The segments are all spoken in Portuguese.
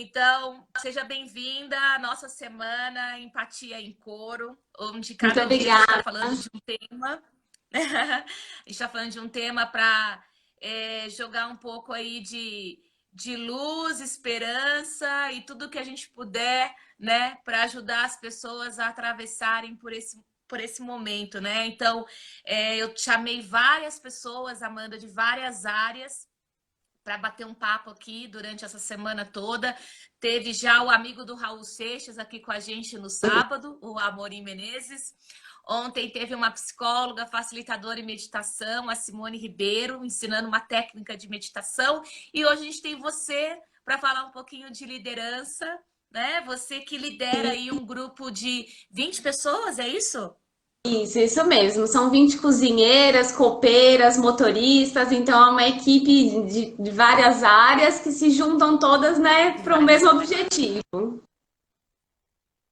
Então, seja bem-vinda à nossa semana Empatia em Coro, onde Muito cada dia a gente está obrigada. falando de um tema. A gente está falando de um tema para jogar um pouco aí de luz, esperança e tudo que a gente puder, né, para ajudar as pessoas a atravessarem por esse momento, né? Então, eu chamei várias pessoas, Amanda, de várias áreas, para bater um papo aqui durante essa semana toda. Teve já o amigo do Raul Seixas aqui com a gente no sábado, o Amorim Menezes. Ontem teve uma psicóloga, facilitadora em meditação, a Simone Ribeiro, ensinando uma técnica de meditação. E hoje a gente tem você para falar um pouquinho de liderança, né? Você que lidera aí um grupo de 20 pessoas, é isso? Isso mesmo. São 20 cozinheiras, copeiras, motoristas, então é uma equipe de várias áreas que se juntam todas, né, De para o várias mesmo áreas. objetivo.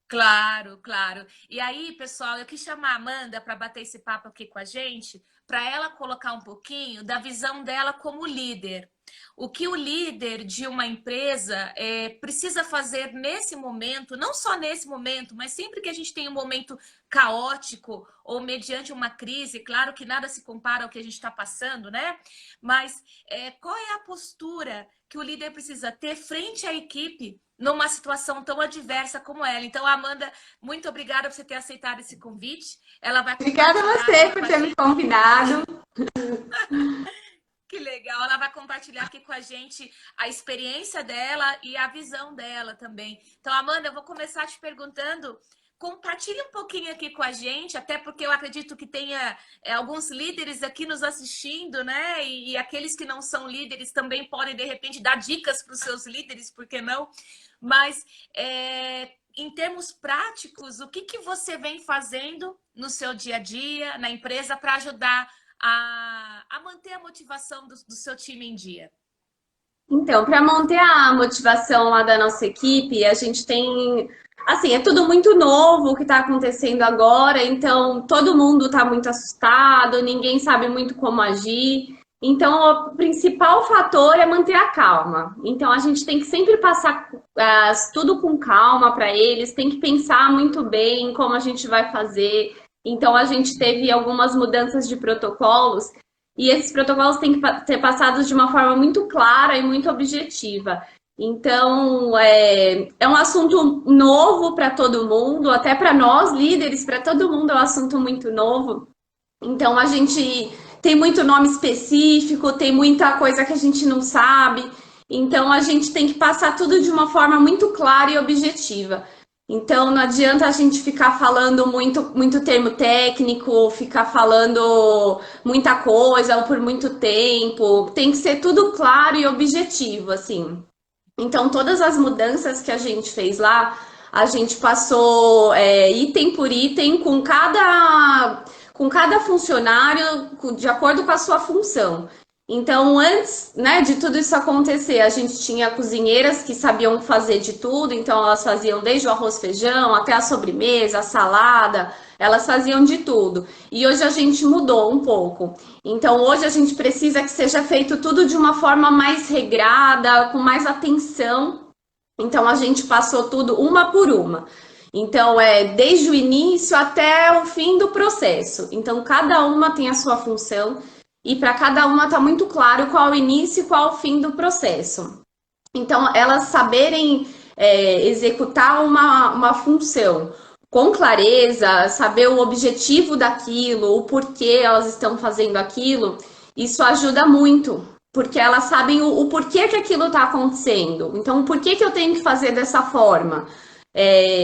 Claro, claro. E aí, pessoal, eu quis chamar a Amanda para bater esse papo aqui com a gente, para ela colocar um pouquinho da visão dela como líder. O que o líder de uma empresa precisa fazer nesse momento, não só nesse momento, mas sempre que a gente tem um momento caótico ou mediante uma crise, claro que nada se compara ao que a gente está passando, né? Mas qual é a postura que o líder precisa ter frente à equipe numa situação tão adversa como ela? Então, Amanda, muito obrigada por você ter aceitado esse convite. Ela vai Obrigada a compartilhar você aqui com por a ter me gente. convidado. Que legal, ela vai compartilhar aqui com a gente a experiência dela e a visão dela também. Então, Amanda, eu vou começar te perguntando, compartilhe um pouquinho aqui com a gente, até porque eu acredito que tenha alguns líderes aqui nos assistindo, né? E aqueles que não são líderes também podem, de repente, dar dicas para os seus líderes, por que não? Mas, em termos práticos, o que você vem fazendo no seu dia a dia, na empresa, para ajudar a manter a motivação do seu time em dia? Então, para manter a motivação lá da nossa equipe, a gente tem, assim, é tudo muito novo o que está acontecendo agora, então todo mundo está muito assustado, ninguém sabe muito como agir. Então, o principal fator é manter a calma. Então, a gente tem que sempre passar tudo com calma para eles, tem que pensar muito bem como a gente vai fazer. Então, a gente teve algumas mudanças de protocolos e esses protocolos têm que ser passados de uma forma muito clara e muito objetiva. Então, é um assunto novo para todo mundo, até para nós, líderes, para todo mundo é um assunto muito novo. Então, a gente tem muito nome específico, tem muita coisa que a gente não sabe. Então, a gente tem que passar tudo de uma forma muito clara e objetiva. Então, não adianta a gente ficar falando muito termo técnico, ficar falando muita coisa ou por muito tempo. Tem que ser tudo claro e objetivo, assim. Então, todas as mudanças que a gente fez lá, a gente passou item por item com cada funcionário de acordo com a sua função. Então, antes, né, de tudo isso acontecer, a gente tinha cozinheiras que sabiam fazer de tudo, então elas faziam desde o arroz feijão até a sobremesa, a salada, elas faziam de tudo. E hoje a gente mudou um pouco. Então, hoje a gente precisa que seja feito tudo de uma forma mais regrada, com mais atenção. Então, a gente passou tudo uma por uma. Então, desde o início até o fim do processo. Então, cada uma tem a sua função e para cada uma está muito claro qual é o início e qual é o fim do processo. Então, elas saberem executar uma função com clareza, saber o objetivo daquilo, o porquê elas estão fazendo aquilo, isso ajuda muito, porque elas sabem o porquê que aquilo está acontecendo. Então, por que eu tenho que fazer dessa forma?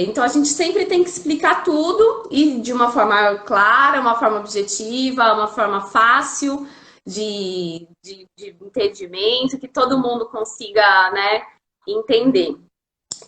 Então, a gente sempre tem que explicar tudo e de uma forma clara, uma forma objetiva, uma forma fácil de entendimento, que todo mundo consiga, né, entender.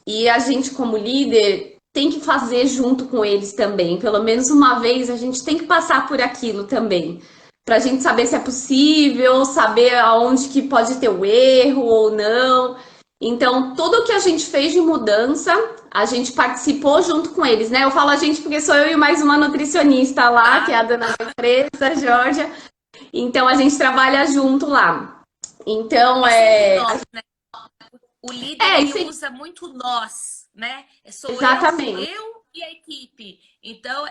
E a gente, como líder, tem que fazer junto com eles também. Pelo menos uma vez a gente tem que passar por aquilo também. Para a gente saber se é possível, saber aonde que pode ter o erro ou não. Então, tudo que a gente fez de mudança, a gente participou junto com eles, né? Eu falo a gente porque sou eu e mais uma nutricionista lá, que é a Claro. dona da empresa, a Georgia. Então, a gente trabalha junto lá. Então, É sempre nós, né? O líder, É, ele isso, usa muito nós, né? Sou exatamente. eu e a equipe. Então,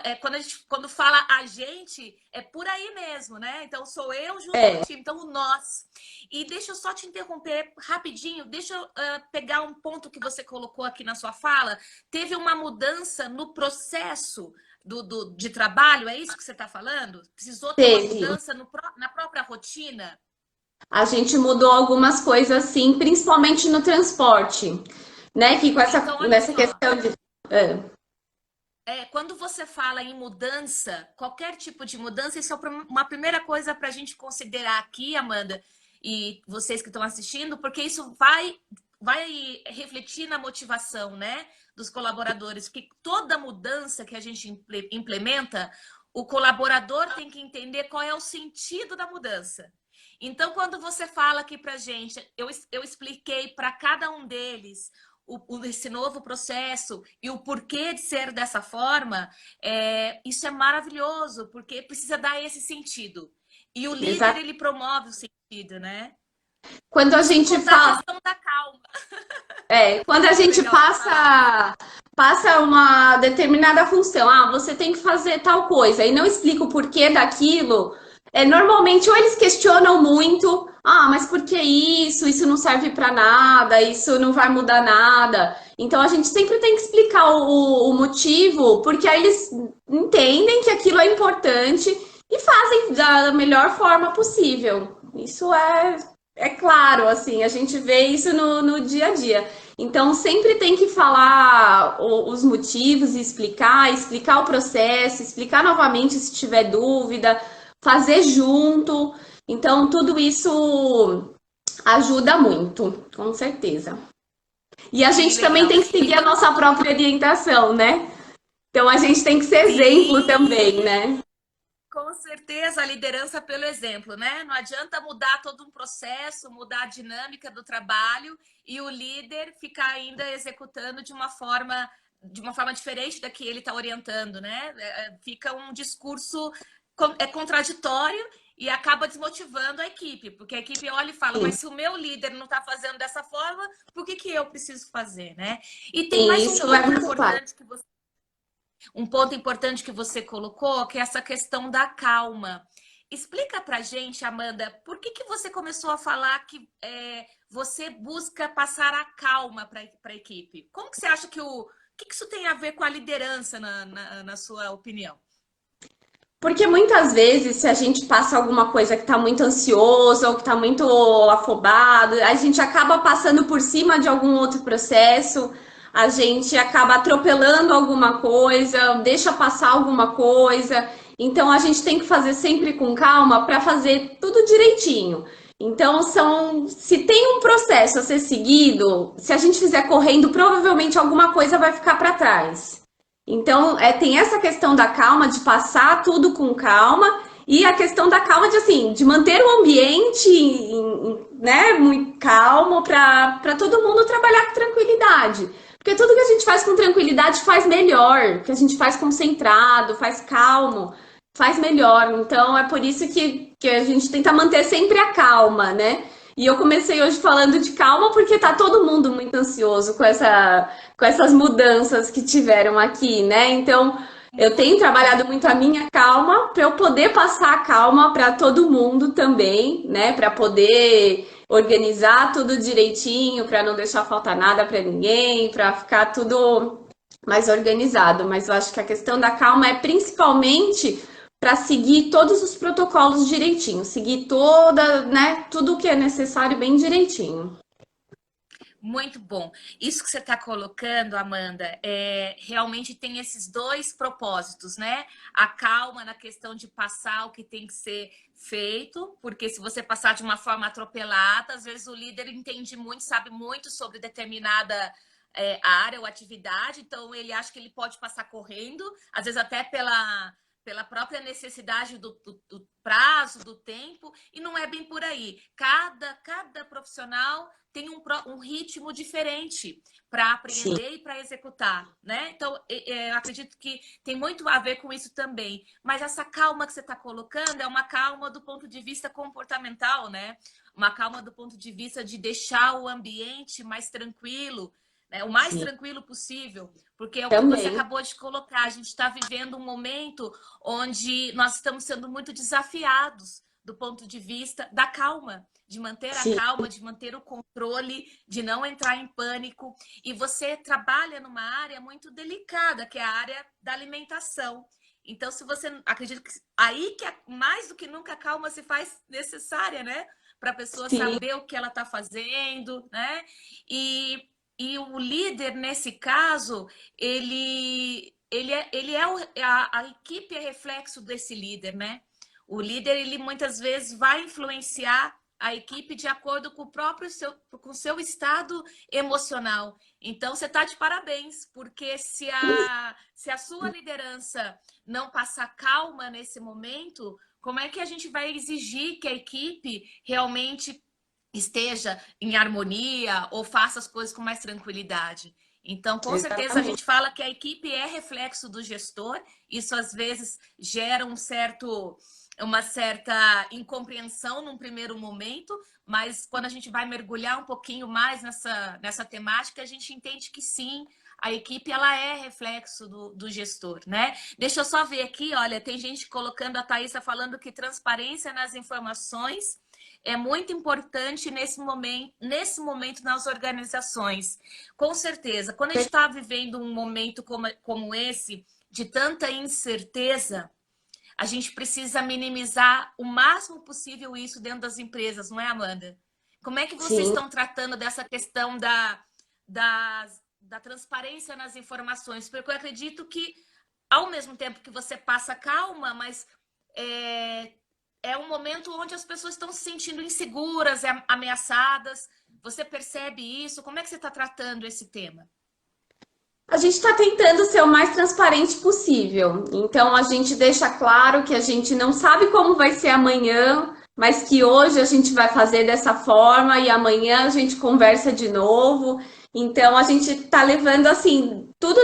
quando fala a gente, é por aí mesmo, né? Então, sou eu junto com o É, time. Então, o nós. E deixa eu só te interromper rapidinho. Deixa eu pegar um ponto que você colocou aqui na sua fala. Teve uma mudança no processo de trabalho, é isso que você está falando? Precisou ter uma teve. mudança na própria rotina? A gente mudou algumas coisas, sim, principalmente no transporte, né? Que com Então, olha nessa só. questão de. É, Quando você fala em mudança, qualquer tipo de mudança, isso é uma primeira coisa para a gente considerar aqui, Amanda, e vocês que estão assistindo, porque isso vai refletir na motivação, né, dos colaboradores, porque toda mudança que a gente implementa, o colaborador tem que entender qual é o sentido da mudança. Então, quando você fala aqui para a gente, eu expliquei para cada um deles esse novo processo e o porquê de ser dessa forma, isso é maravilhoso, porque precisa dar esse sentido. E o líder, exato. ele promove o sentido, né? Quando a Sem gente contar a fala. questão da calma. Quando a Muito gente legal essa palavra. passa uma determinada função, você tem que fazer tal coisa, e não explica o porquê daquilo, normalmente ou eles questionam muito, mas por que isso? Isso não serve para nada, isso não vai mudar nada. Então a gente sempre tem que explicar o motivo, porque aí eles entendem que aquilo é importante e fazem da melhor forma possível. Isso é claro, assim, a gente vê isso no dia a dia. Então, sempre tem que falar os motivos, explicar o processo, explicar novamente se tiver dúvida, fazer junto. Então, tudo isso ajuda muito, com certeza. E a Que gente também legal. tem que E seguir a quando nossa própria orientação, né? Então, a gente tem que ser exemplo também, sim, né? com certeza, a liderança pelo exemplo, né? Não adianta mudar todo um processo, mudar a dinâmica do trabalho e o líder ficar ainda executando de uma forma diferente da que ele está orientando, né? Fica um discurso contraditório e acaba desmotivando a equipe, porque a equipe olha e fala, mas Sim, se o meu líder não está fazendo dessa forma, por que eu preciso fazer, né? E tem sim, mais um isso é ponto muito claro. importante que você colocou, que é essa questão da calma. Explica pra gente, Amanda, por que você começou a falar que você busca passar a calma para a equipe? Como que você acha que isso tem a ver com a liderança, na sua opinião? Porque muitas vezes, se a gente passa alguma coisa que tá muito ansioso ou que tá muito afobado, a gente acaba passando por cima de algum outro processo, a gente acaba atropelando alguma coisa, deixa passar alguma coisa. Então a gente tem que fazer sempre com calma para fazer tudo direitinho. Então se tem um processo a ser seguido, se a gente fizer correndo, provavelmente alguma coisa vai ficar para trás. Então, tem essa questão da calma, de passar tudo com calma, e a questão da calma de assim, de manter o ambiente, né, muito calmo para todo mundo trabalhar com tranquilidade. Porque tudo que a gente faz com tranquilidade faz melhor, que a gente faz concentrado, faz calmo, faz melhor. Então, é por isso que a gente tenta manter sempre a calma, né? E eu comecei hoje falando de calma porque tá todo mundo muito ansioso com essas mudanças que tiveram aqui, né? Então, eu tenho Muito. trabalhado muito a minha calma para eu poder passar a calma para todo mundo também, né? Para poder organizar tudo direitinho, para não deixar faltar nada para ninguém, para ficar tudo mais organizado. Mas eu acho que a questão da calma é principalmente para seguir todos os protocolos direitinho, seguir né, tudo que é necessário bem direitinho. Muito bom. Isso que você está colocando, Amanda, realmente tem esses dois propósitos, né? A calma na questão de passar o que tem que ser feito, porque se você passar de uma forma atropelada, às vezes o líder entende muito, sabe muito sobre determinada área ou atividade, então ele acha que ele pode passar correndo, às vezes até pela própria necessidade do prazo, do tempo, e não é bem por aí. Cada profissional tem um ritmo diferente para Sim, aprender e para executar, né? Então, eu acredito que tem muito a ver com isso também. Mas essa calma que você está colocando é uma calma do ponto de vista comportamental, né? Uma calma do ponto de vista de deixar o ambiente mais tranquilo, né? O mais sim, tranquilo possível, porque é o que você também. acabou de colocar. A gente está vivendo um momento onde nós estamos sendo muito desafiados do ponto de vista da calma, de manter a Sim, calma, de manter o controle, de não entrar em pânico. E você trabalha numa área muito delicada, que é a área da alimentação. Então, se você acredita que aí que mais do que nunca a calma se faz necessária, né? Para a pessoa sim, saber o que ela está fazendo, né? E o líder, nesse caso, a equipe é reflexo desse líder, né? O líder, ele muitas vezes vai influenciar a equipe de acordo com com o seu estado emocional. Então, você está de parabéns, porque se a sua liderança não passar calma nesse momento, como é que a gente vai exigir que a equipe realmente esteja em harmonia ou faça as coisas com mais tranquilidade? Então, com certeza, a exatamente. gente fala que a equipe é reflexo do gestor. Isso, às vezes, gera uma certa incompreensão num primeiro momento, mas quando a gente vai mergulhar um pouquinho mais nessa temática, a gente entende que sim, a equipe ela é reflexo do gestor, né? Deixa eu só ver aqui, olha, tem gente colocando, a Thaísa falando que transparência nas informações é muito importante nesse momento nas organizações. Com certeza, quando a gente está vivendo um momento como esse, de tanta incerteza, a gente precisa minimizar o máximo possível isso dentro das empresas, não é, Amanda? Como é que vocês Sim. estão tratando dessa questão da transparência nas informações? Porque eu acredito que, ao mesmo tempo que você passa calma, mas é, é um momento onde as pessoas estão se sentindo inseguras, ameaçadas. Você percebe isso? Como é que você está tratando esse tema? A gente está tentando ser o mais transparente possível. Então, a gente deixa claro que a gente não sabe como vai ser amanhã, mas que hoje a gente vai fazer dessa forma e amanhã a gente conversa de novo. Então, a gente está levando assim tudo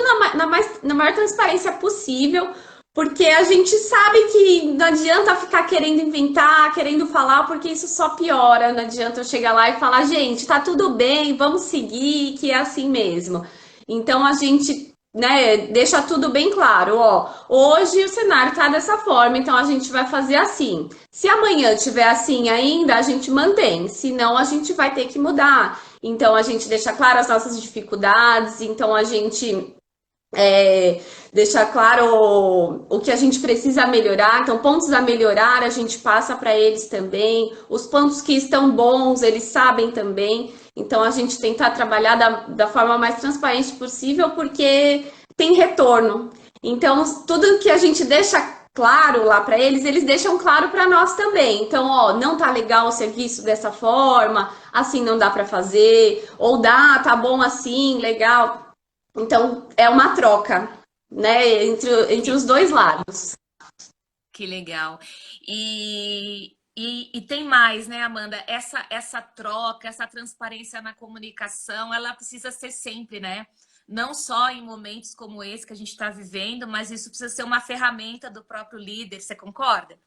na maior transparência possível, porque a gente sabe que não adianta ficar querendo inventar, querendo falar, porque isso só piora. Não adianta eu chegar lá e falar, gente, tá tudo bem, vamos seguir, que é assim mesmo. Então a gente, né, deixa tudo bem claro, ó. Hoje o cenário tá dessa forma, então a gente vai fazer assim. Se amanhã tiver assim ainda, a gente mantém, senão a gente vai ter que mudar. Então a gente deixa claro as nossas dificuldades, então a gente é, deixar claro o que a gente precisa melhorar. Então, pontos a melhorar, a gente passa para eles também. Os pontos que estão bons, eles sabem também. Então, a gente tentar trabalhar da forma mais transparente possível, porque tem retorno. Então, tudo que a gente deixa claro lá para eles, eles deixam claro para nós também. Então, ó, não tá legal o serviço dessa forma, assim não dá para fazer, ou dá, tá bom assim, legal. Então, é uma troca, né, entre Que, os dois lados. que legal. E tem mais, né, Amanda? Essa troca, essa transparência na comunicação, ela precisa ser sempre, né? Não só em momentos como esse que a gente está vivendo, mas isso precisa ser uma ferramenta do próprio líder. Você concorda?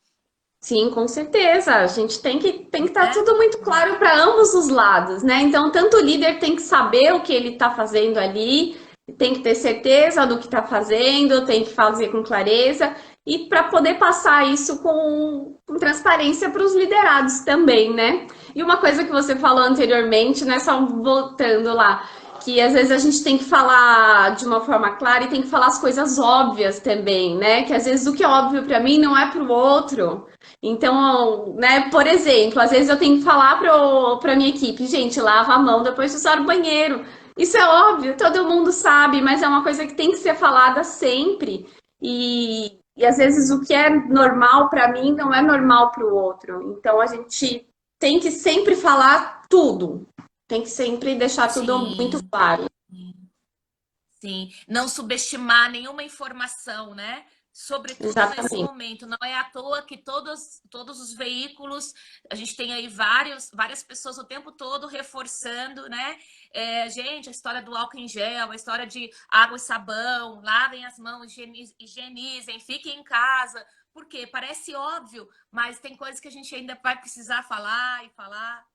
Sim, com certeza. A gente tem que estar É? tudo muito claro para ambos os lados, né? Então, tanto o líder tem que saber o que ele está fazendo ali, tem que ter certeza do que está fazendo, tem que fazer com clareza, e para poder passar isso com transparência para os liderados também, né? E uma coisa que você falou anteriormente, né? Só voltando lá, que às vezes a gente tem que falar de uma forma clara e tem que falar as coisas óbvias também, né? Que às vezes o que é óbvio para mim não é para o outro. Então, né, por exemplo, às vezes eu tenho que falar para minha equipe, gente, lava a mão depois de usar o banheiro. Isso é óbvio, todo mundo sabe, mas é uma coisa que tem que ser falada sempre. E às vezes o que é normal para mim não é normal para o outro. Então a gente tem que sempre falar tudo, tem que sempre deixar tudo muito Sim. claro. Sim, não subestimar nenhuma informação, né? sobretudo nesse Exatamente. momento. Não é à toa que todos os veículos, a gente tem aí várias pessoas o tempo todo reforçando, né? Gente, a história do álcool em gel, a história de água e sabão, lavem as mãos, higienizem, fiquem em casa. Por quê? Parece óbvio, mas tem coisas que a gente ainda vai precisar falar,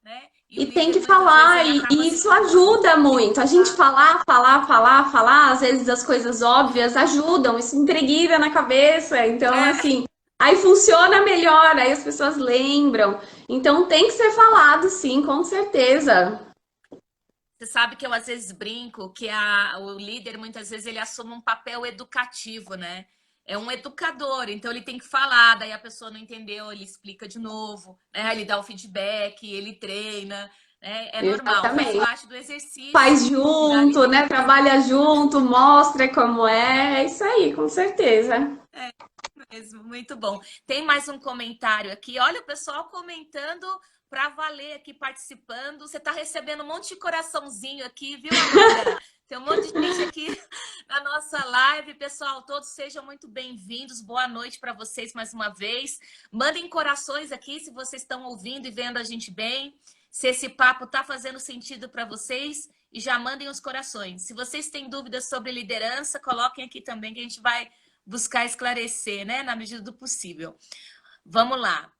né? E o E tem líder, que muitas vezes, falar, ele acaba e se isso travando. ajuda Tem que muito. A gente falar. falar, às vezes as coisas óbvias ajudam, isso impregna na cabeça. Então, É. assim, aí funciona melhor, aí as pessoas lembram. Então, tem que ser falado, sim, com certeza. Você sabe que eu às vezes brinco que o líder muitas vezes ele assume um papel educativo, né? É um educador, então ele tem que falar, daí a pessoa não entendeu, ele explica de novo, né? Ele dá o feedback, ele treina, né? É normal, faz Exatamente. parte do exercício Faz da junto, né? liderança. Trabalha junto, mostra como é. É isso aí, com certeza. Mesmo, muito bom. Tem mais um comentário aqui. Olha o pessoal comentando para valer aqui, participando. Você está recebendo um monte de coraçãozinho aqui, viu, Amanda? Tem um monte de gente aqui na nossa live. Pessoal, todos sejam muito bem-vindos. Boa noite para vocês mais uma vez. Mandem corações aqui se vocês estão ouvindo e vendo a gente bem. Se esse papo está fazendo sentido para vocês. E já mandem os corações. Se vocês têm dúvidas sobre liderança, coloquem aqui também que a gente vai buscar esclarecer, né, na medida do possível. Vamos lá.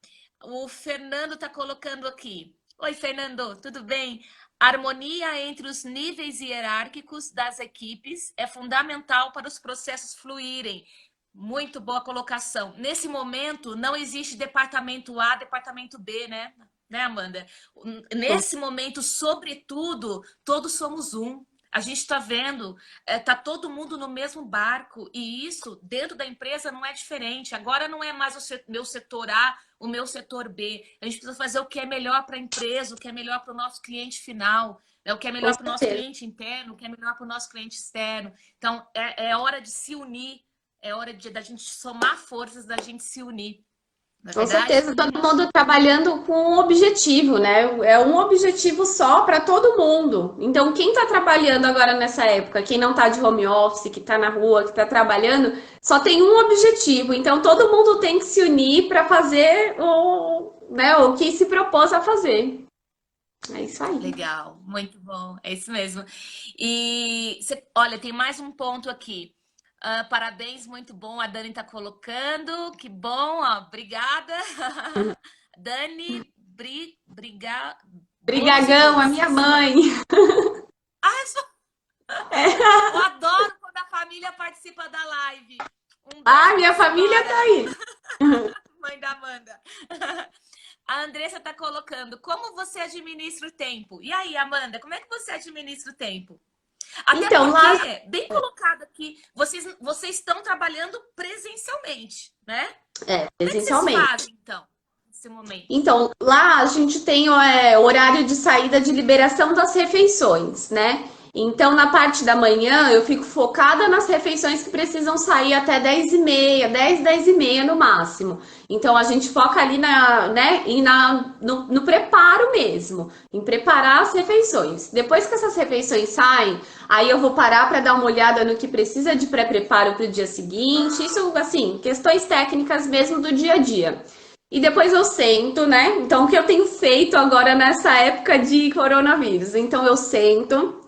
O Fernando está colocando aqui. Oi, Fernando, tudo bem? A harmonia entre os níveis hierárquicos das equipes é fundamental para os processos fluírem. Muito boa colocação. Nesse momento, não existe departamento A, departamento B, né? Né, Amanda? Nesse momento, sobretudo, todos somos um. A gente está vendo, está todo mundo no mesmo barco e isso dentro da empresa não é diferente. Agora não é mais meu setor A, o meu setor B. A gente precisa fazer o que é melhor para a empresa, o que é melhor para o nosso cliente final, né? O que é Com melhor para o nosso certeza. cliente interno, o que é melhor para o nosso cliente externo. Então é hora de se unir, é hora da gente somar forças, da gente se unir. Não é Com verdade? certeza, todo mundo trabalhando com um objetivo, né? É um objetivo só para todo mundo. Então, quem está trabalhando agora nessa época, quem não está de home office, que está na rua, que está trabalhando, só tem um objetivo. Então, todo mundo tem que se unir para fazer né, o que se propôs a fazer. É isso aí. Legal, muito bom, é isso mesmo. E olha, tem mais um ponto aqui. Parabéns, muito bom. A Dani está colocando, que bom, ó, obrigada. Dani, bolos e Brigagão, a minha doces. mãe. Eu adoro quando a família participa da live. Um beijo Ah, para minha a família tá senhora, aí. mãe da Amanda. A Andressa está colocando, como você administra o tempo? E aí, Amanda, como é que você administra o tempo? Até Então, lá porque, bem colocado aqui, vocês estão trabalhando presencialmente, né? Como é que vocês presencialmente. fazem, então, nesse momento? Então, lá a gente tem horário de saída de liberação das refeições, né? Então, na parte da manhã, eu fico focada nas refeições que precisam sair até 10h30, 10h, 10h30 no máximo. Então, a gente foca ali né, no preparo mesmo, em preparar as refeições. Depois que essas refeições saem, aí eu vou parar para dar uma olhada no que precisa de pré-preparo para o dia seguinte. Isso, assim, questões técnicas mesmo do dia a dia. E depois eu sento, né? Então, o que eu tenho feito agora nessa época de coronavírus? Então, eu sento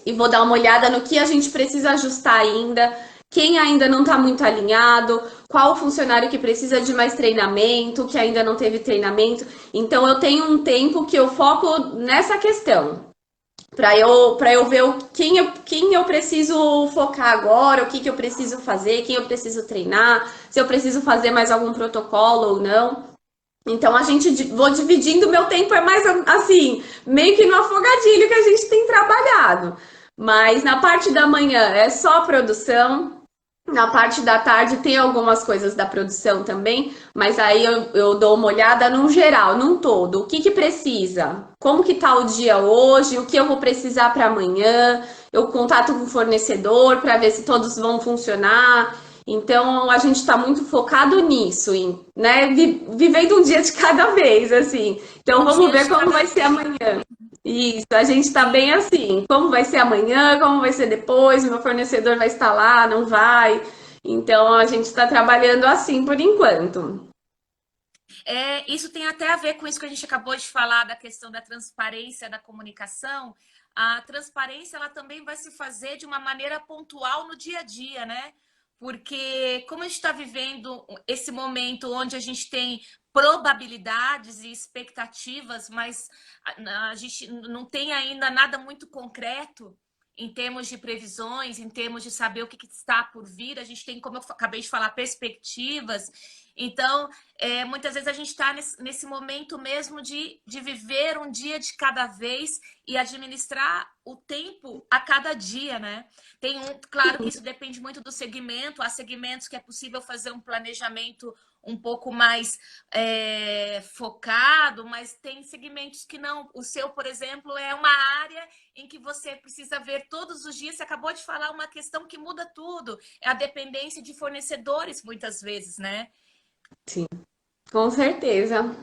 e vou dar uma olhada no que a gente precisa ajustar ainda, quem ainda não está muito alinhado, qual funcionário que precisa de mais treinamento, que ainda não teve treinamento. Então, eu tenho um tempo que eu foco nessa questão. Para eu ver quem eu preciso focar agora, o que eu preciso fazer, quem eu preciso treinar, se eu preciso fazer mais algum protocolo ou não. Então vou dividindo meu tempo, é mais assim, meio que no afogadilho que a gente tem trabalhado. Mas na parte da manhã é só produção, na parte da tarde tem algumas coisas da produção também, mas aí eu dou uma olhada num geral, num todo. O que precisa? Como que tá o dia hoje? O que eu vou precisar para amanhã? Eu contato com o fornecedor para ver se todos vão funcionar. Então a gente está muito focado nisso, né? Vivendo um dia de cada vez, assim. Então Um vamos dia ver de como cada vai ser vez. amanhã. Isso, a gente está bem Sim. assim. Como vai ser amanhã, como vai ser depois, meu fornecedor vai estar lá, não vai. Então a gente está trabalhando assim por enquanto. Isso tem até a ver com isso que a gente acabou de falar da questão da transparência da comunicação. A transparência ela também vai se fazer de uma maneira pontual no dia a dia, né? Porque como a gente está vivendo esse momento onde a gente tem probabilidades e expectativas, mas a gente não tem ainda nada muito concreto em termos de previsões, em termos de saber o que está por vir, a gente tem, como eu acabei de falar, perspectivas. Então, muitas vezes a gente está nesse momento mesmo de viver um dia de cada vez e administrar o tempo a cada dia, né? Claro que isso depende muito do segmento, há segmentos que é possível fazer um planejamento um pouco mais focado, mas tem segmentos que não. O seu, por exemplo, é uma área em que você precisa ver todos os dias. Você acabou de falar uma questão que muda tudo, é a dependência de fornecedores, muitas vezes, né? Sim, com certeza.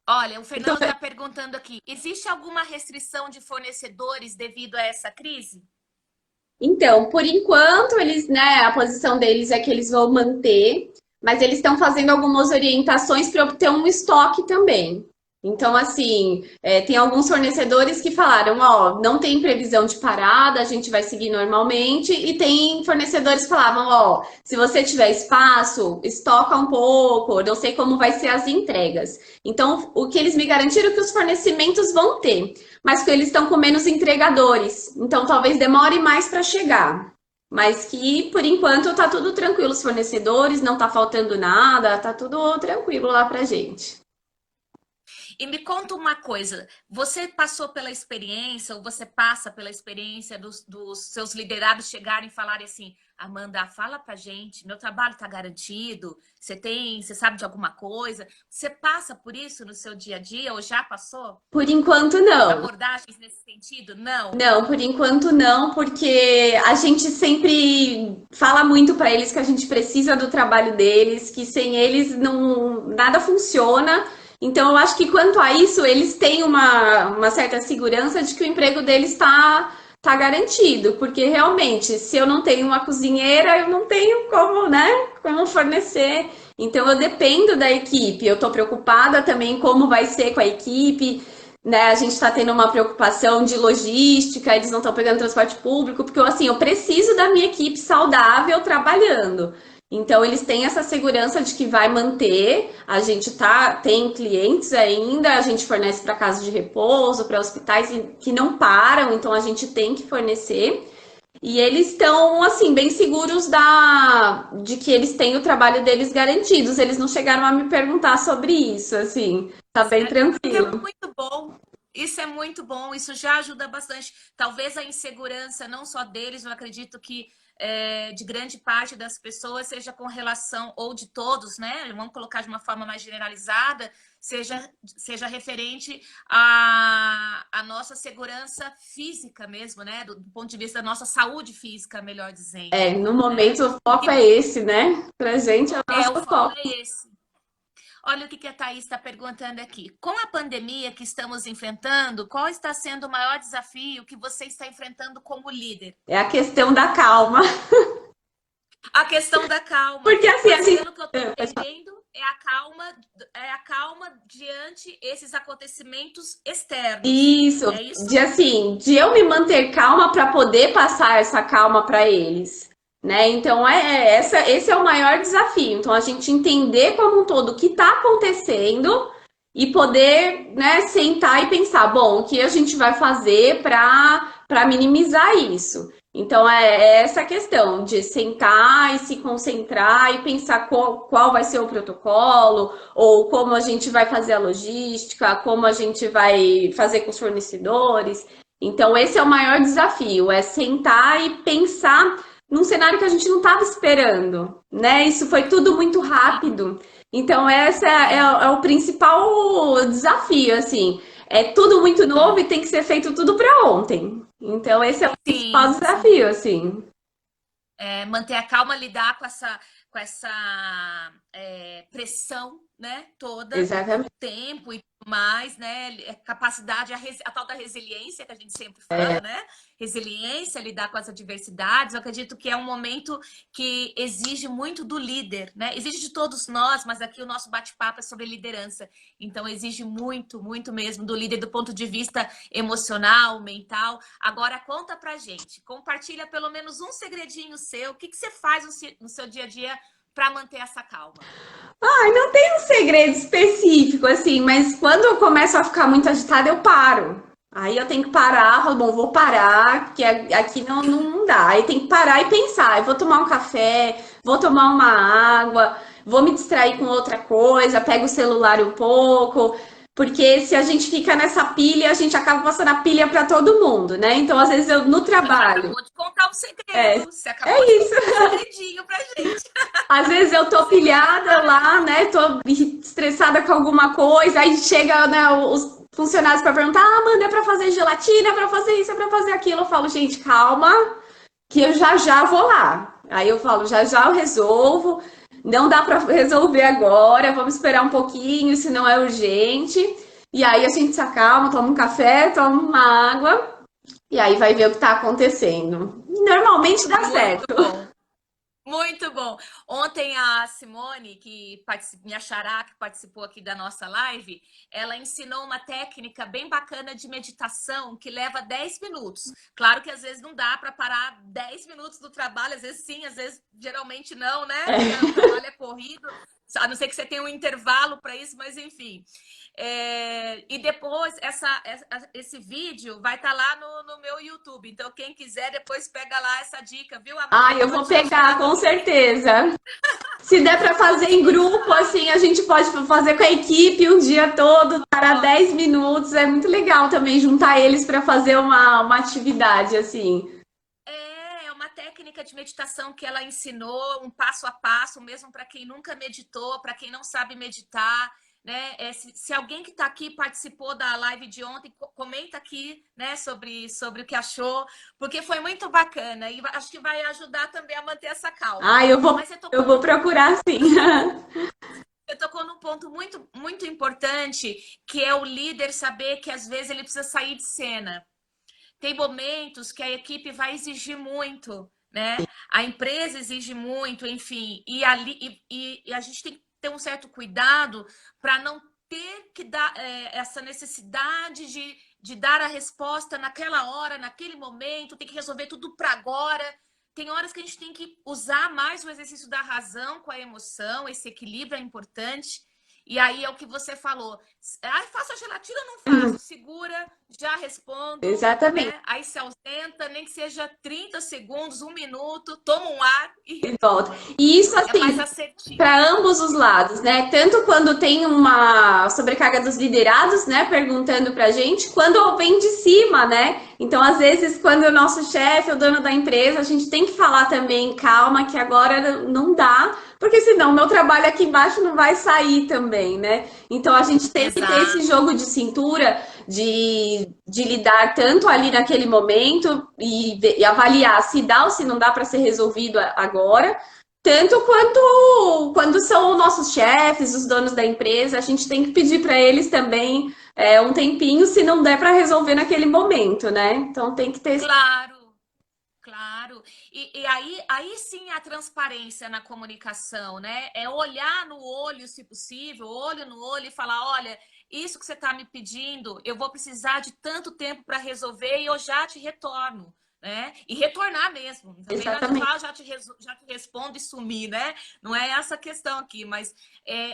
Olha, o Então, Fernando está perguntando aqui: existe alguma restrição de fornecedores devido a essa crise? então, por enquanto, eles, né, a posição deles é que eles vão manter, mas eles estão fazendo algumas orientações para obter um estoque também. Então, assim, tem alguns fornecedores que falaram, ó, não tem previsão de parada, a gente vai seguir normalmente, e tem fornecedores que falavam, ó, se você tiver espaço, estoca um pouco, não sei como vai ser as entregas. Então, o que eles me garantiram é que os fornecimentos vão ter, mas que eles estão com menos entregadores. Então, talvez demore mais para chegar. Mas que, por enquanto, tá tudo tranquilo. Os fornecedores, não tá faltando nada, tá tudo tranquilo lá pra gente. E me conta uma coisa: você passou pela experiência, ou você passa pela experiência dos seus liderados chegarem e falarem assim: Amanda, fala pra gente, meu trabalho está garantido, você sabe de alguma coisa? Você passa por isso no seu dia a dia, ou já passou? Por enquanto, não. Abordagens nesse sentido? Não. Não, por enquanto não, porque a gente sempre fala muito para eles que a gente precisa do trabalho deles, que sem eles não nada funciona. Então, eu acho que quanto a isso, eles têm uma certa segurança de que o emprego deles tá garantido, porque realmente, se eu não tenho uma cozinheira, eu não tenho como, né, como fornecer. Então, eu dependo da equipe. Eu estou preocupada também como vai ser com a equipe, né, a gente está tendo uma preocupação de logística, eles não estão pegando transporte público, porque assim, eu preciso da minha equipe saudável trabalhando. Então, eles têm essa segurança de que vai manter. A gente tem clientes ainda, a gente fornece para casas de repouso, para hospitais que não param, então a gente tem que fornecer. E eles estão, assim, bem seguros de que eles têm o trabalho deles garantidos. Eles não chegaram a me perguntar sobre isso, assim, tá bem Que é tranquilo. muito bom. Isso é muito bom, isso já ajuda bastante. Talvez a insegurança, não só deles, eu acredito que de grande parte das pessoas, seja com relação, ou de todos, né? Vamos colocar de uma forma mais generalizada, seja referente à noessa segurança física mesmo, né? Do ponto de vista da nossa saúde física, melhor dizendo, No né? momento o foco é esse, né? Pra gente é o nosso O foco foco. é esse. Olha o que a Thaís está perguntando aqui. Com a pandemia que estamos enfrentando, qual está sendo o maior desafio que você está enfrentando como líder? É a questão da calma. A questão da calma. Porque assim, a Mas gente. pelo que eu estou entendendo, é a calma diante esses acontecimentos externos. Isso, É isso? de eu me manter calma para poder passar essa calma para eles, né? Então esse é o maior desafio. Então a gente entender como um todo o que está acontecendo e poder, né, sentar e pensar, bom, o que a gente vai fazer para minimizar isso. Então é essa questão de sentar e se concentrar e pensar qual vai ser o protocolo, ou como a gente vai fazer a logística, como a gente vai fazer com os fornecedores. Então, esse é o maior desafio, é sentar e pensar num cenário que a gente não estava esperando, né? Isso foi tudo muito Sim, rápido. Então, esse sim, é o principal desafio, assim. É tudo muito novo sim. e tem que ser feito tudo para ontem. Então, esse é o principal Sim, desafio, sim. assim. Manter a calma, lidar com essa pressão, né, toda do Exatamente. tempo e mais, né? Capacidade, a tal da resiliência que a gente sempre fala, né? Resiliência, lidar com as adversidades. Eu acredito que é um momento que exige muito do líder, né? Exige de todos nós, mas aqui o nosso bate-papo é sobre liderança. Então, exige muito, muito mesmo do líder do ponto de vista emocional, mental. Agora, conta pra gente. Compartilha pelo menos um segredinho seu. O que você faz no seu dia a dia para manter essa calma? Ai, não tem um segredo específico, assim, mas quando eu começo a ficar muito agitada, eu paro. Aí eu tenho que parar, falo, bom, vou parar, porque aqui não dá. Aí tem que parar e pensar. Eu vou tomar um café, vou tomar uma água, vou me distrair com outra coisa, pego o celular um pouco, porque se a gente fica nessa pilha, a gente acaba passando a pilha para todo mundo, né? Então, às vezes eu no Você trabalho, acabou de contar um é, segredo. Você acabou de é isso. contar um segredinho pra gente. Às vezes eu O tô segredo pilhada tá lá, aí. né? Tô estressada com alguma coisa, aí chega, né, os funcionários para perguntar: "Ah, Amanda, é para fazer gelatina, é para fazer isso, é para fazer aquilo". Eu falo: "Gente, calma, que eu já já vou lá". Aí eu falo: "Já já eu resolvo. Não dá para resolver agora, vamos esperar um pouquinho, se não é urgente". E aí a gente se acalma, toma um café, toma uma água e aí vai ver o que tá acontecendo. Normalmente dá Muito certo. bom. Muito bom. Ontem a Simone, minha xará, que participou aqui da nossa live, ela ensinou uma técnica bem bacana de meditação que leva 10 minutos. Claro que às vezes não dá para parar 10 minutos do trabalho, às vezes sim, às vezes geralmente não, né? Porque o trabalho é corrido, a não ser que você tenha um intervalo para isso, mas enfim. E depois esse vídeo vai estar lá no meu YouTube. Então, quem quiser, depois pega lá essa dica, viu, Ah, Amanda? eu vou pegar, com certeza. Se der para Vou fazer em grupo, utilizar. assim, a gente pode fazer com a equipe um dia todo, para 10 Pode. minutos. É muito legal também juntar eles para fazer uma atividade assim. É uma técnica de meditação que ela ensinou, um passo a passo, mesmo para quem nunca meditou, para quem não sabe meditar, né? Se alguém que está aqui participou da live de ontem, comenta aqui, né, sobre o que achou, porque foi muito bacana e acho que vai ajudar também a manter essa calma. Ah, eu vou, Mas você eu tocou vou procurar sim. Você tocou num ponto muito, muito importante, que é o líder saber que às vezes ele precisa sair de cena. Tem momentos que a equipe vai exigir muito, né? A empresa exige muito, enfim, e a gente tem que ter um certo cuidado para não ter que dar essa necessidade de dar a resposta naquela hora, naquele momento, tem que resolver tudo para agora. Tem horas que a gente tem que usar mais o exercício da razão com a emoção, esse equilíbrio é importante. E aí é o que você falou. Ah, faço a gelatina ou não faço? Segura, já respondo, Exatamente. né? Aí se ausenta, nem que seja 30 segundos, 1 minuto, toma um ar e E volta. retoma. E isso É mais assim, assertivo. para ambos os lados, né? Tanto quando tem uma sobrecarga dos liderados, né, perguntando pra gente, quando vem de cima, né? Então, às vezes, quando o nosso chefe, o dono da empresa, a gente tem que falar também, calma, que agora não dá, porque senão o meu trabalho aqui embaixo não vai sair também, né? Então, a gente tem que ter esse Exato. jogo de cintura de lidar tanto ali naquele momento e avaliar se dá ou se não dá para ser resolvido agora, tanto quanto quando são nossos chefes, os donos da empresa, a gente tem que pedir para eles também um tempinho se não der para resolver naquele momento, né? Então tem que ter esse... Claro, claro. E aí sim a transparência na comunicação, né? É olhar no olho, se possível, olho no olho e falar: olha, isso que você está me pedindo, eu vou precisar de tanto tempo para resolver e eu já te retorno. Né? E retornar mesmo. Também não adianta Exatamente. falar, já te respondo e sumir, né? Não é essa a questão aqui, mas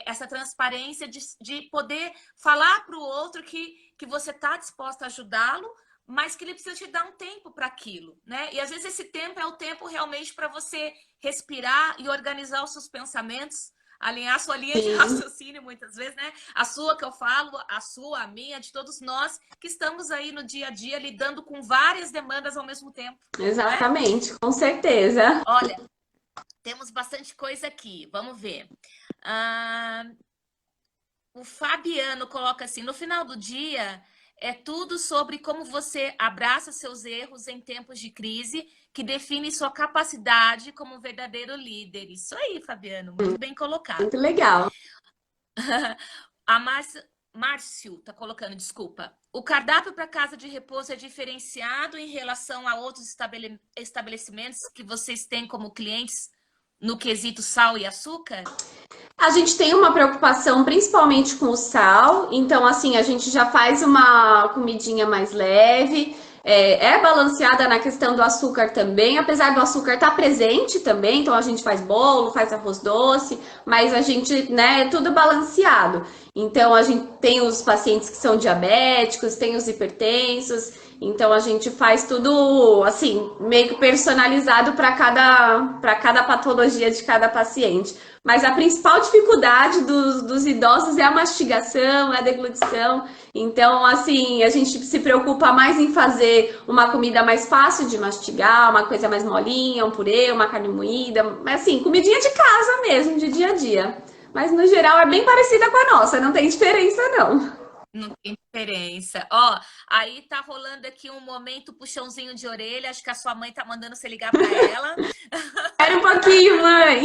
essa transparência de poder falar para o outro que você está disposta a ajudá-lo, mas que ele precisa te dar um tempo para aquilo, né? E às vezes esse tempo é o tempo realmente para você respirar e organizar os seus pensamentos, alinhar a sua linha de Sim, raciocínio, muitas vezes, né? A sua que eu falo, a sua, a minha, de todos nós que estamos aí no dia a dia lidando com várias demandas ao mesmo tempo, não é? exatamente, com certeza. Olha, temos bastante coisa aqui, vamos ver. Ah, o Fabiano coloca assim: no final do dia, é tudo sobre como você abraça seus erros em tempos de crise, que define sua capacidade como verdadeiro líder. Isso aí, Fabiano, muito bem colocado. Muito legal. A Márcia Márcio tá colocando, desculpa. O cardápio para casa de repouso é diferenciado em relação a outros estabelecimentos que vocês têm como clientes no quesito sal e açúcar? A gente tem uma preocupação principalmente com o sal, então assim, a gente já faz uma comidinha mais leve, é balanceada na questão do açúcar também, apesar do açúcar estar presente também, então a gente faz bolo, faz arroz doce, mas a gente, né, é tudo balanceado. Então a gente tem os pacientes que são diabéticos, tem os hipertensos, então a gente faz tudo assim, meio que personalizado para cada patologia de cada paciente. Mas a principal dificuldade dos idosos é a mastigação, é a deglutição. Então, assim, a gente se preocupa mais em fazer uma comida mais fácil de mastigar, uma coisa mais molinha, um purê, uma carne moída. Mas, assim, comidinha de casa mesmo, de dia a dia. Mas, no geral, é bem parecida com a nossa, não tem diferença, não. Não tem diferença. Ó, aí tá rolando aqui um momento puxãozinho de orelha. Acho que a sua mãe tá mandando você ligar para ela. Espera um pouquinho, mãe.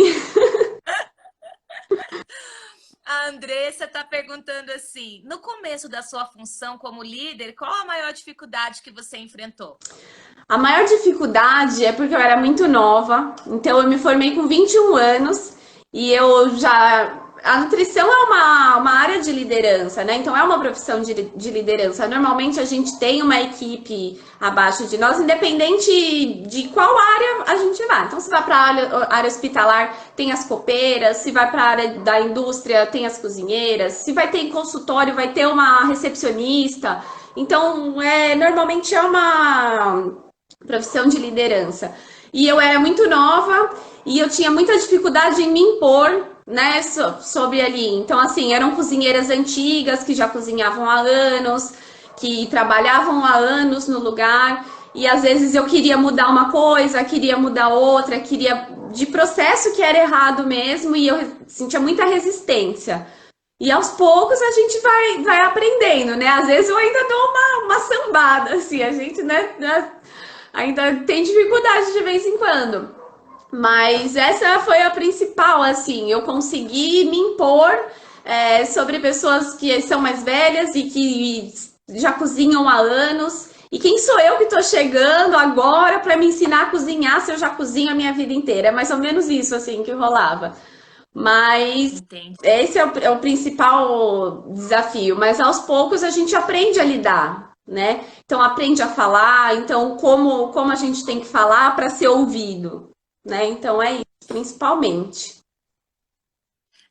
A Andressa está perguntando assim: no começo da sua função como líder, qual a maior dificuldade que você enfrentou? A maior dificuldade é porque eu era muito nova, então eu me formei com 21 anos e eu já. A nutrição é uma área de liderança, né? Então é uma profissão de liderança. Normalmente a gente tem uma equipe abaixo de nós, independente de qual área a gente vai. Então, se vai para a área hospitalar, tem as copeiras, se vai para a área da indústria, tem as cozinheiras, se vai ter em consultório, vai ter uma recepcionista. Então, normalmente é uma profissão de liderança. E eu era muito nova e eu tinha muita dificuldade em me impor, né, sobre ali. Então, assim, eram cozinheiras antigas que já cozinhavam há anos, que trabalhavam há anos no lugar. E às vezes eu queria mudar uma coisa, queria mudar outra, queria de processo que era errado mesmo, e eu sentia muita resistência. E aos poucos a gente vai aprendendo, né? Às vezes eu ainda dou uma sambada, assim, a gente, né, ainda tem dificuldade de vez em quando. Mas essa foi a principal, assim, eu consegui me impor sobre pessoas que são mais velhas e que já cozinham há anos. E quem sou eu que estou chegando agora para me ensinar a cozinhar se eu já cozinho a minha vida inteira? É mais ou menos isso, assim, que rolava. Mas Entende? esse é o principal desafio. Mas aos poucos a gente aprende a lidar, né? Então aprende a falar, então como a gente tem que falar para ser ouvido, né? Então é isso, principalmente.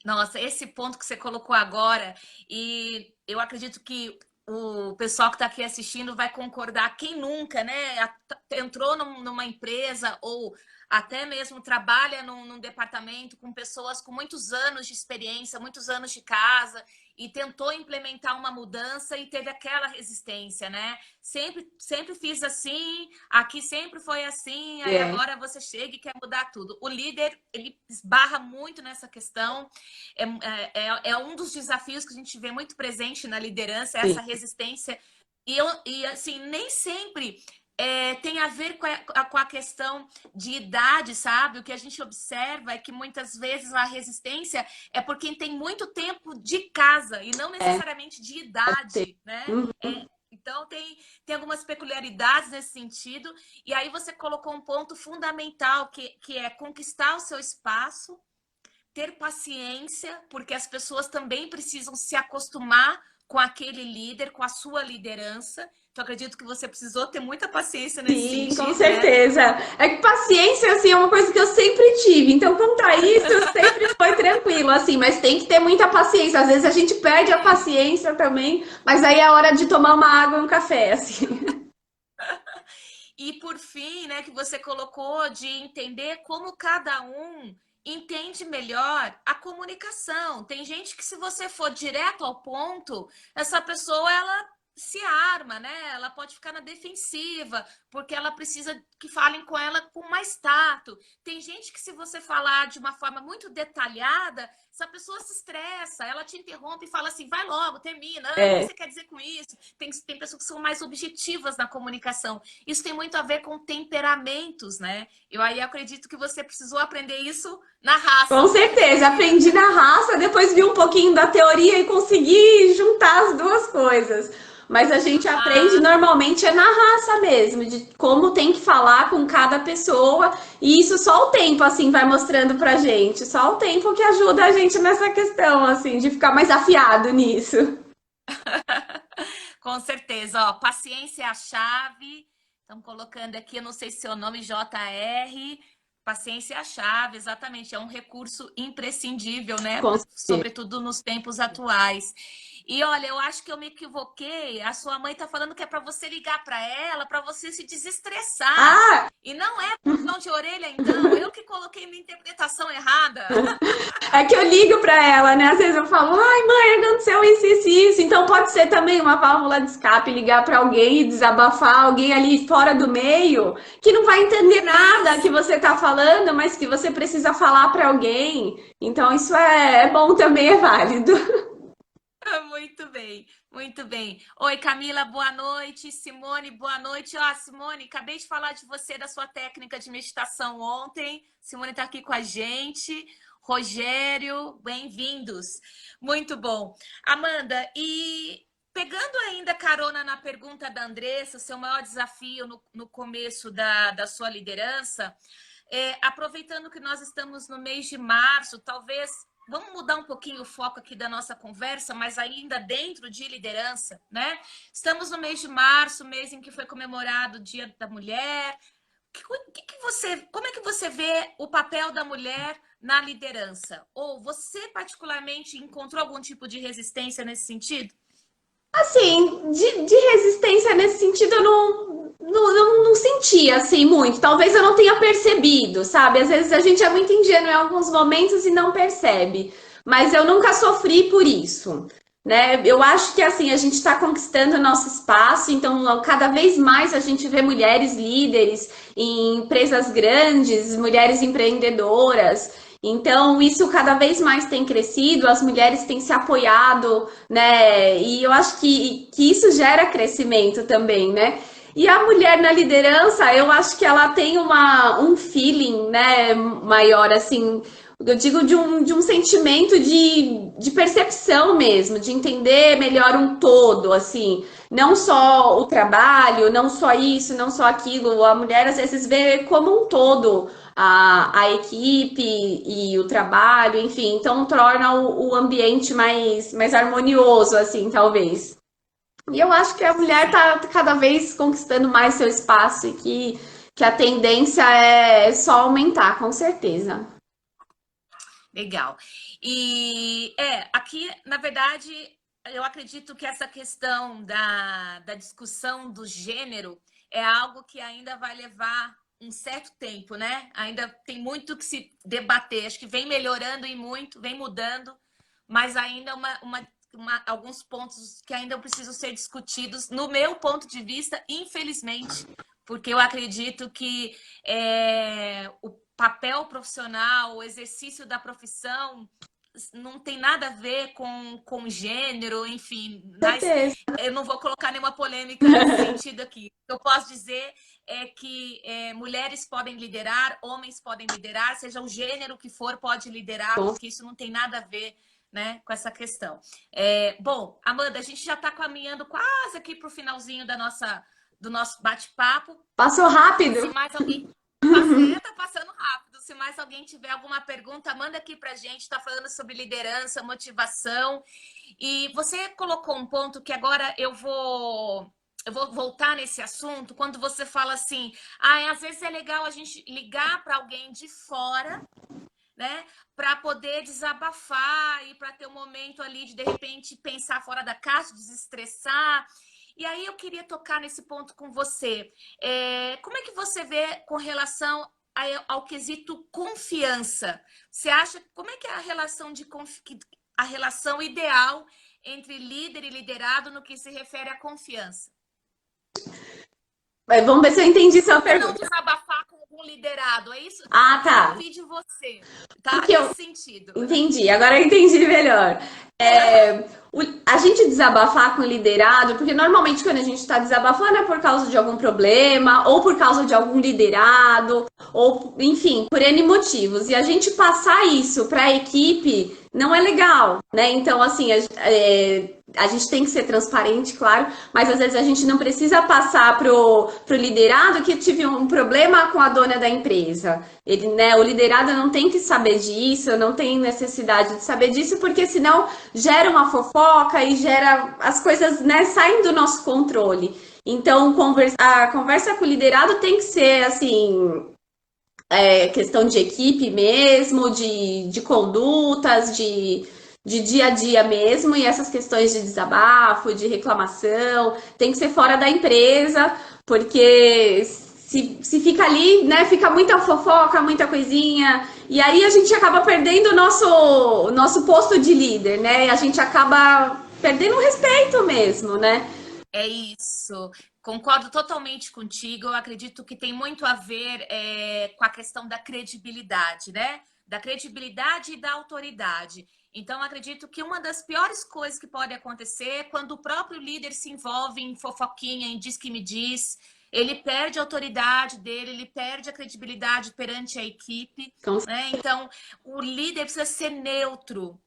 Nossa, esse ponto que você colocou agora, e eu acredito que o pessoal que está aqui assistindo vai concordar. Quem nunca, né, entrou numa empresa ou até mesmo trabalha num departamento com pessoas com muitos anos de experiência, muitos anos de casa, e tentou implementar uma mudança e teve aquela resistência, né? Sempre fiz assim, aqui sempre foi assim, aí É, agora você chega e quer mudar tudo. O líder, ele esbarra muito nessa questão. É um dos desafios que a gente vê muito presente na liderança, sim. essa resistência. E assim, nem sempre tem a ver com a questão de idade, sabe? O que a gente observa é que muitas vezes a resistência é por quem tem muito tempo de casa e não necessariamente de idade, né? Uhum. Então, tem algumas peculiaridades nesse sentido. E aí você colocou um ponto fundamental, que é conquistar o seu espaço, ter paciência, porque as pessoas também precisam se acostumar com aquele líder, com a sua liderança. Então, acredito que você precisou ter muita paciência nesse Sim, com sentido, né? certeza. É que paciência, assim, é uma coisa que eu sempre tive. Então, quanto a isso, sempre foi tranquilo, assim, mas tem que ter muita paciência. Às vezes a gente perde a paciência também, mas aí é hora de tomar uma água e um café, assim. E por fim, né, que você colocou de entender como cada um entende melhor a comunicação. Tem gente que se você for direto ao ponto, essa pessoa ela se arma, né? Ela pode ficar na defensiva, porque ela precisa que falem com ela com mais tato. Tem gente que, se você falar de uma forma muito detalhada, essa pessoa se estressa, ela te interrompe e fala assim, vai logo, termina, o que É, você quer dizer com isso? Tem pessoas que são mais objetivas na comunicação. Isso tem muito a ver com temperamentos, né? Eu aí acredito que você precisou aprender isso na com raça, no dia a certeza. dia. Aprendi na raça, depois vi um pouquinho da teoria e consegui juntar as duas coisas. Mas a gente aprende Ah, normalmente é na raça mesmo, de como tem que falar com cada pessoa. E isso só o tempo, assim, vai mostrando pra gente. Só o tempo que ajuda a gente nessa questão, assim, de ficar mais afiado nisso. com certeza, ó, paciência é a chave. Estamos colocando aqui, eu não sei se seu nome JR. Paciência é a chave, exatamente. É um recurso imprescindível, né? Com certeza. Sobretudo nos tempos atuais. E olha, eu acho que eu me equivoquei. A sua mãe está falando que é para você ligar para ela, para você se desestressar. Ah, E não é puxão de orelha, então. Eu que coloquei minha interpretação errada. é que eu ligo pra ela, né? Às vezes eu falo, ai, mãe, aconteceu isso, isso, isso. Então pode ser também uma válvula de escape, ligar pra alguém e desabafar, alguém ali fora do meio, que não vai entender nada que Isso. você tá falando, mas que você precisa falar pra alguém. Então isso é bom também, é válido. Muito bem, muito bem. Oi, Camila, boa noite. Simone, boa noite. Ó, Simone, acabei de falar de você, da sua técnica de meditação ontem. Simone está aqui com a gente. Rogério, bem-vindos. Muito bom. Amanda, e pegando ainda carona na pergunta da Andressa, seu maior desafio no começo da sua liderança, aproveitando que nós estamos no mês de março, talvez vamos mudar um pouquinho o foco aqui da nossa conversa, mas ainda dentro de liderança, né? Estamos no mês de março, mês em que foi comemorado o Dia da Mulher. Como é que você vê o papel da mulher na liderança? Ou você particularmente encontrou algum tipo de resistência nesse sentido? Assim, de resistência nesse sentido, eu não senti assim muito. Talvez eu não tenha percebido, sabe? Às vezes a gente é muito ingênuo em alguns momentos e não percebe. Mas eu nunca sofri por isso, né? Eu acho que assim a gente está conquistando o nosso espaço, então cada vez mais a gente vê mulheres líderes em empresas grandes, mulheres empreendedoras. Então, isso cada vez mais tem crescido, as mulheres têm se apoiado, né? E eu acho que isso gera crescimento também, né? E a mulher na liderança, eu acho que ela tem um feeling, né, maior, assim, eu digo de um sentimento de percepção mesmo, de entender melhor um todo, assim, não só o trabalho, não só isso, não só aquilo. A mulher às vezes vê como um todo a equipe e o trabalho, enfim, então torna o ambiente mais harmonioso, assim, talvez. E eu acho que a mulher Sim. está cada vez conquistando mais seu espaço e que a tendência é só aumentar, com certeza. Legal. E aqui, na verdade, eu acredito que essa questão da discussão do gênero é algo que ainda vai levar um certo tempo, né? Ainda tem muito que se debater. Acho que vem melhorando e muito, vem mudando, mas ainda alguns pontos que ainda precisam ser discutidos, no meu ponto de vista, infelizmente, porque eu acredito que o papel profissional, o exercício da profissão não tem nada a ver com gênero, enfim, mas Certeza. eu não vou colocar nenhuma polêmica nesse sentido aqui. O que eu posso dizer é que mulheres podem liderar, homens podem liderar, seja o gênero que for, pode liderar, porque isso não tem nada a ver, né, com essa questão. Bom, Amanda, a gente já está caminhando quase aqui para o finalzinho do nosso bate-papo. Passou Se rápido. mais alguém tá passando rápido. Se mais alguém tiver alguma pergunta, manda aqui pra gente. Está falando sobre liderança, motivação. E você colocou um ponto que agora eu vou voltar nesse assunto, quando você fala assim, às vezes é legal a gente ligar para alguém de fora, né, para poder desabafar e para ter um momento ali de repente pensar fora da caixa, desestressar. E aí eu queria tocar nesse ponto com você. Como é que você vê com relação ao quesito confiança? Você acha como é que é a relação a relação ideal entre líder e liderado no que se refere à confiança? Vamos ver se eu entendi sua Por que não pergunta. desabafar com algum liderado? É isso? Ah, Eu queria tá. ouvir de você, tá? Porque eu Nesse sentido. entendi, agora eu entendi melhor. A gente desabafar com o liderado, porque normalmente quando a gente está desabafando é por causa de algum problema, ou por causa de algum liderado, ou enfim, por N motivos. E a gente passar isso para a equipe não é legal, né? Então, assim, a gente tem que ser transparente, claro, mas às vezes a gente não precisa passar pro liderado que tive um problema com a dona da empresa. Ele, né, o liderado não tem que saber disso, não tem necessidade de saber disso, porque senão gera uma fofoca e gera as coisas, né, saem do nosso controle. Então, a conversa com o liderado tem que ser assim, questão de equipe mesmo, de condutas, de dia a dia mesmo, e essas questões de desabafo, de reclamação, tem que ser fora da empresa, porque se fica ali, né, fica muita fofoca, muita coisinha, e aí a gente acaba perdendo o nosso posto de líder, né? A gente acaba perdendo o respeito mesmo, né? É isso. Concordo totalmente contigo. Eu acredito que tem muito a ver com a questão da credibilidade, né? Da credibilidade e da autoridade. Então, acredito que uma das piores coisas que pode acontecer é quando o próprio líder se envolve em fofoquinha, em diz que me diz. Ele perde a autoridade dele, ele perde a credibilidade perante a equipe, Então, né? Então, o líder precisa ser neutro,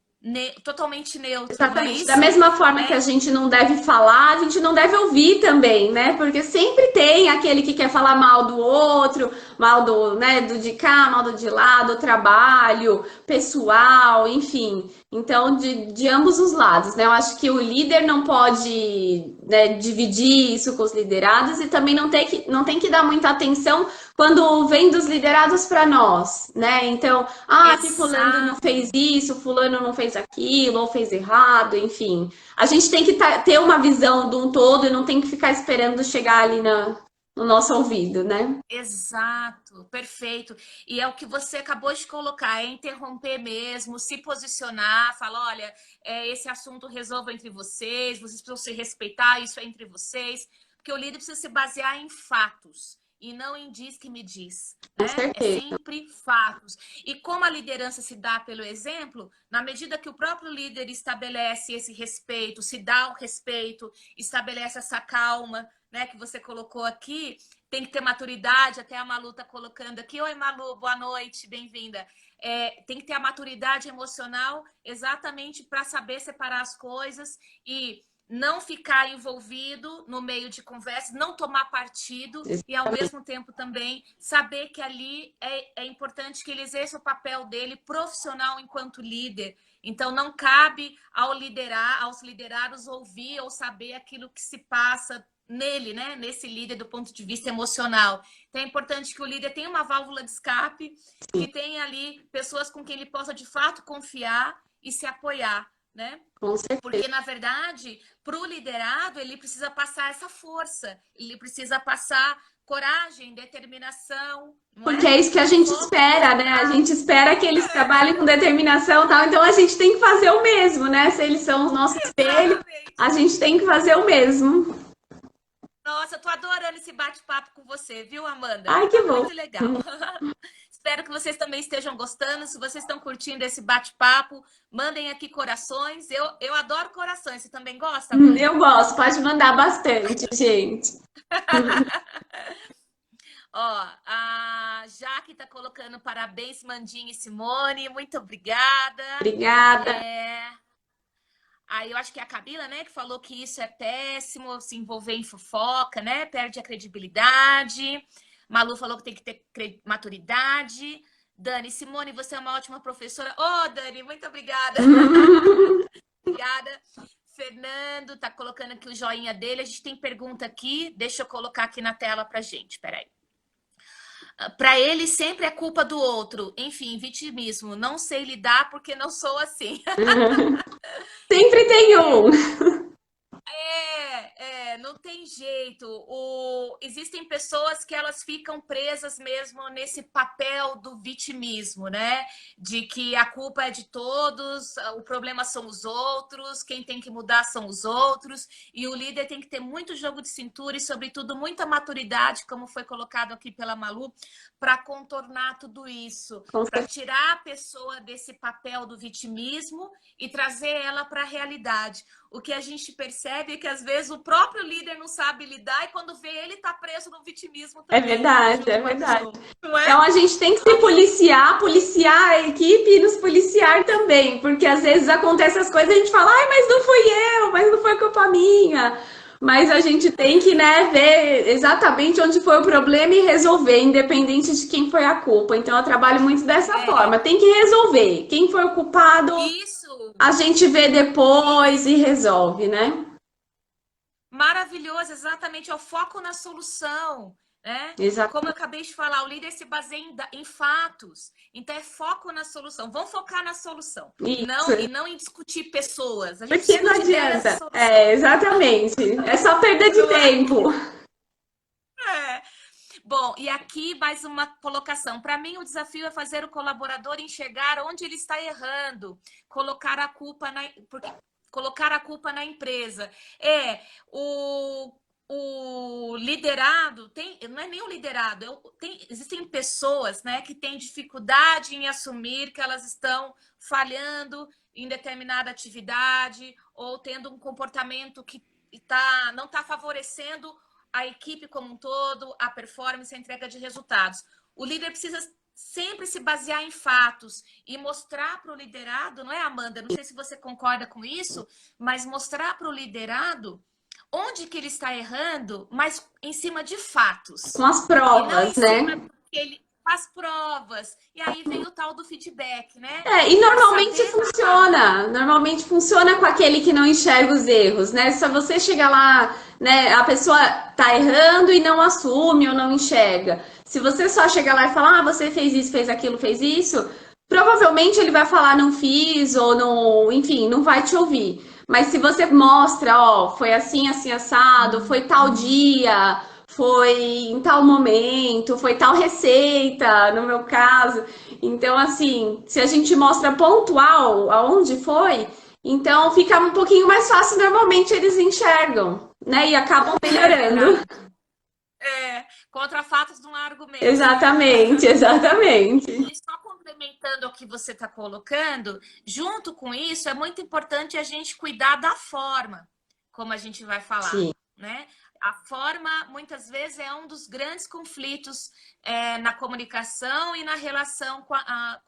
totalmente neutro, não é exatamente. Da isso? mesma forma que a Né? gente não deve falar, a gente não deve ouvir também, né? Porque sempre tem aquele que quer falar mal do outro, mal do, né, do de cá, mal do de lá, do trabalho, pessoal, enfim. Então, de ambos os lados, né? Eu acho que o líder não pode, né, dividir isso com os liderados e também não tem que dar muita atenção quando vem dos liderados para nós, né? Então, que fulano não Exato. fez isso, fulano não fez aquilo, ou fez errado, enfim. A gente tem que ter uma visão de um todo e não tem que ficar esperando chegar ali no nosso ouvido, né? Exato, perfeito. E é o que você acabou de colocar, é interromper mesmo, se posicionar, falar, olha, esse assunto resolva entre vocês precisam se respeitar, isso é entre vocês, porque o líder precisa se basear em fatos e não em diz que me diz, Com né? É certeza. sempre fatos. E como a liderança se dá pelo exemplo, na medida que o próprio líder estabelece esse respeito, se dá o respeito, estabelece essa calma, né, que você colocou aqui, tem que ter maturidade, até a Malu tá colocando aqui. Oi, Malu, boa noite, bem-vinda. Tem que ter a maturidade emocional exatamente para saber separar as coisas e não ficar envolvido no meio de conversas, não tomar partido e, ao mesmo tempo, também saber que ali é importante que ele exerça o papel dele profissional enquanto líder. Então, não cabe aos liderados ouvir ou saber aquilo que se passa nele, né? Nesse líder do ponto de vista emocional. Então é importante que o líder tenha uma válvula de escape, que tenha ali pessoas com quem ele possa de fato confiar e se apoiar, né? Com certeza. Porque, na verdade, para o liderado, ele precisa passar essa força, ele precisa passar coragem, determinação, não Porque é? é isso que a gente Foco e espera, né? A resultado. gente espera que eles trabalhem com determinação e tal, então a gente tem que fazer o mesmo, né? Se eles são o nosso espelho, Exatamente. a gente tem que fazer o mesmo. Nossa, eu tô adorando esse bate-papo com você, viu, Amanda? Ai, que Tá bom. muito legal. Espero que vocês também estejam gostando. Se vocês estão curtindo esse bate-papo, mandem aqui corações. Eu adoro corações. Você também gosta, Eu Amanda? gosto, pode mandar bastante, gente. Ó, a Jaque tá colocando parabéns, Mandinha e Simone. Muito obrigada. Obrigada. Aí eu acho que é a Camila, né, que falou que isso é péssimo, se envolver em fofoca, né? Perde a credibilidade. Malu falou que tem que ter maturidade. Dani, Simone, você é uma ótima professora. Ô, Dani, muito obrigada. Obrigada. Fernando tá colocando aqui o joinha dele. A gente tem pergunta aqui. Deixa eu colocar aqui na tela pra gente. Peraí. Para ele sempre é culpa do outro. Enfim, vitimismo. Não sei lidar porque não sou assim. Sempre tem um. Não tem tem jeito. Existem pessoas que elas ficam presas mesmo nesse papel do vitimismo, né? De que a culpa é de todos, o problema são os outros, quem tem que mudar são os outros, e o líder tem que ter muito jogo de cintura e, sobretudo, muita maturidade, como foi colocado aqui pela Malu, para contornar tudo isso, para tirar a pessoa desse papel do vitimismo e trazer ela para a realidade. O que a gente percebe é que, às vezes, o próprio líder não sabe lidar e, quando vê, ele está preso no vitimismo também. É verdade, é verdade. Não é? Então, a gente tem que se policiar a equipe e nos policiar também, porque às vezes acontecem as coisas e a gente fala, ai, mas não fui eu, mas não foi culpa minha. Mas a gente tem que, né, ver exatamente onde foi o problema e resolver, independente de quem foi a culpa. Então, eu trabalho muito dessa forma. Tem que resolver. Quem foi o culpado, Isso. a gente vê depois e resolve, né? Maravilhoso, exatamente. É o foco na solução, né? Exato. Como eu acabei de falar, o líder se baseia em fatos. Então, é foco na solução. Vamos focar na solução. Isso. E não em discutir pessoas. A gente Porque não discute ideias e adianta. solução. É, exatamente. É só perda de tempo. É. Bom, e aqui mais uma colocação. Para mim, o desafio é fazer o colaborador enxergar onde ele está errando, colocar a culpa na empresa. O liderado não é nem o liderado, existem pessoas, né, que têm dificuldade em assumir que elas estão falhando em determinada atividade ou tendo um comportamento que não está favorecendo a equipe como um todo, a performance, a entrega de resultados. O líder precisa sempre se basear em fatos e mostrar para o liderado, não é, Amanda? Não sei se você concorda com isso, mas mostrar para o liderado onde que ele está errando, mas em cima de fatos. Com as provas, né? As provas. E aí vem o tal do feedback, né? E normalmente funciona. Normalmente funciona com aquele que não enxerga os erros, né? Se você chega lá, né, a pessoa tá errando e não assume ou não enxerga. Se você só chegar lá e falar, você fez isso, fez aquilo, fez isso, provavelmente ele vai falar não fiz ou não, enfim, não vai te ouvir. Mas se você mostra, ó, foi assim, assim, assado, foi tal dia, foi em tal momento, foi tal receita, no meu caso. Então, assim, se a gente mostra pontual aonde foi, então fica um pouquinho mais fácil, normalmente eles enxergam, né? E acabam melhorando. Contra fatos não há argumento. Exatamente, exatamente. E só complementando o que você está colocando, junto com isso, é muito importante a gente cuidar da forma, como a gente vai falar, Sim. né? A forma, muitas vezes, é um dos grandes conflitos na comunicação e na relação com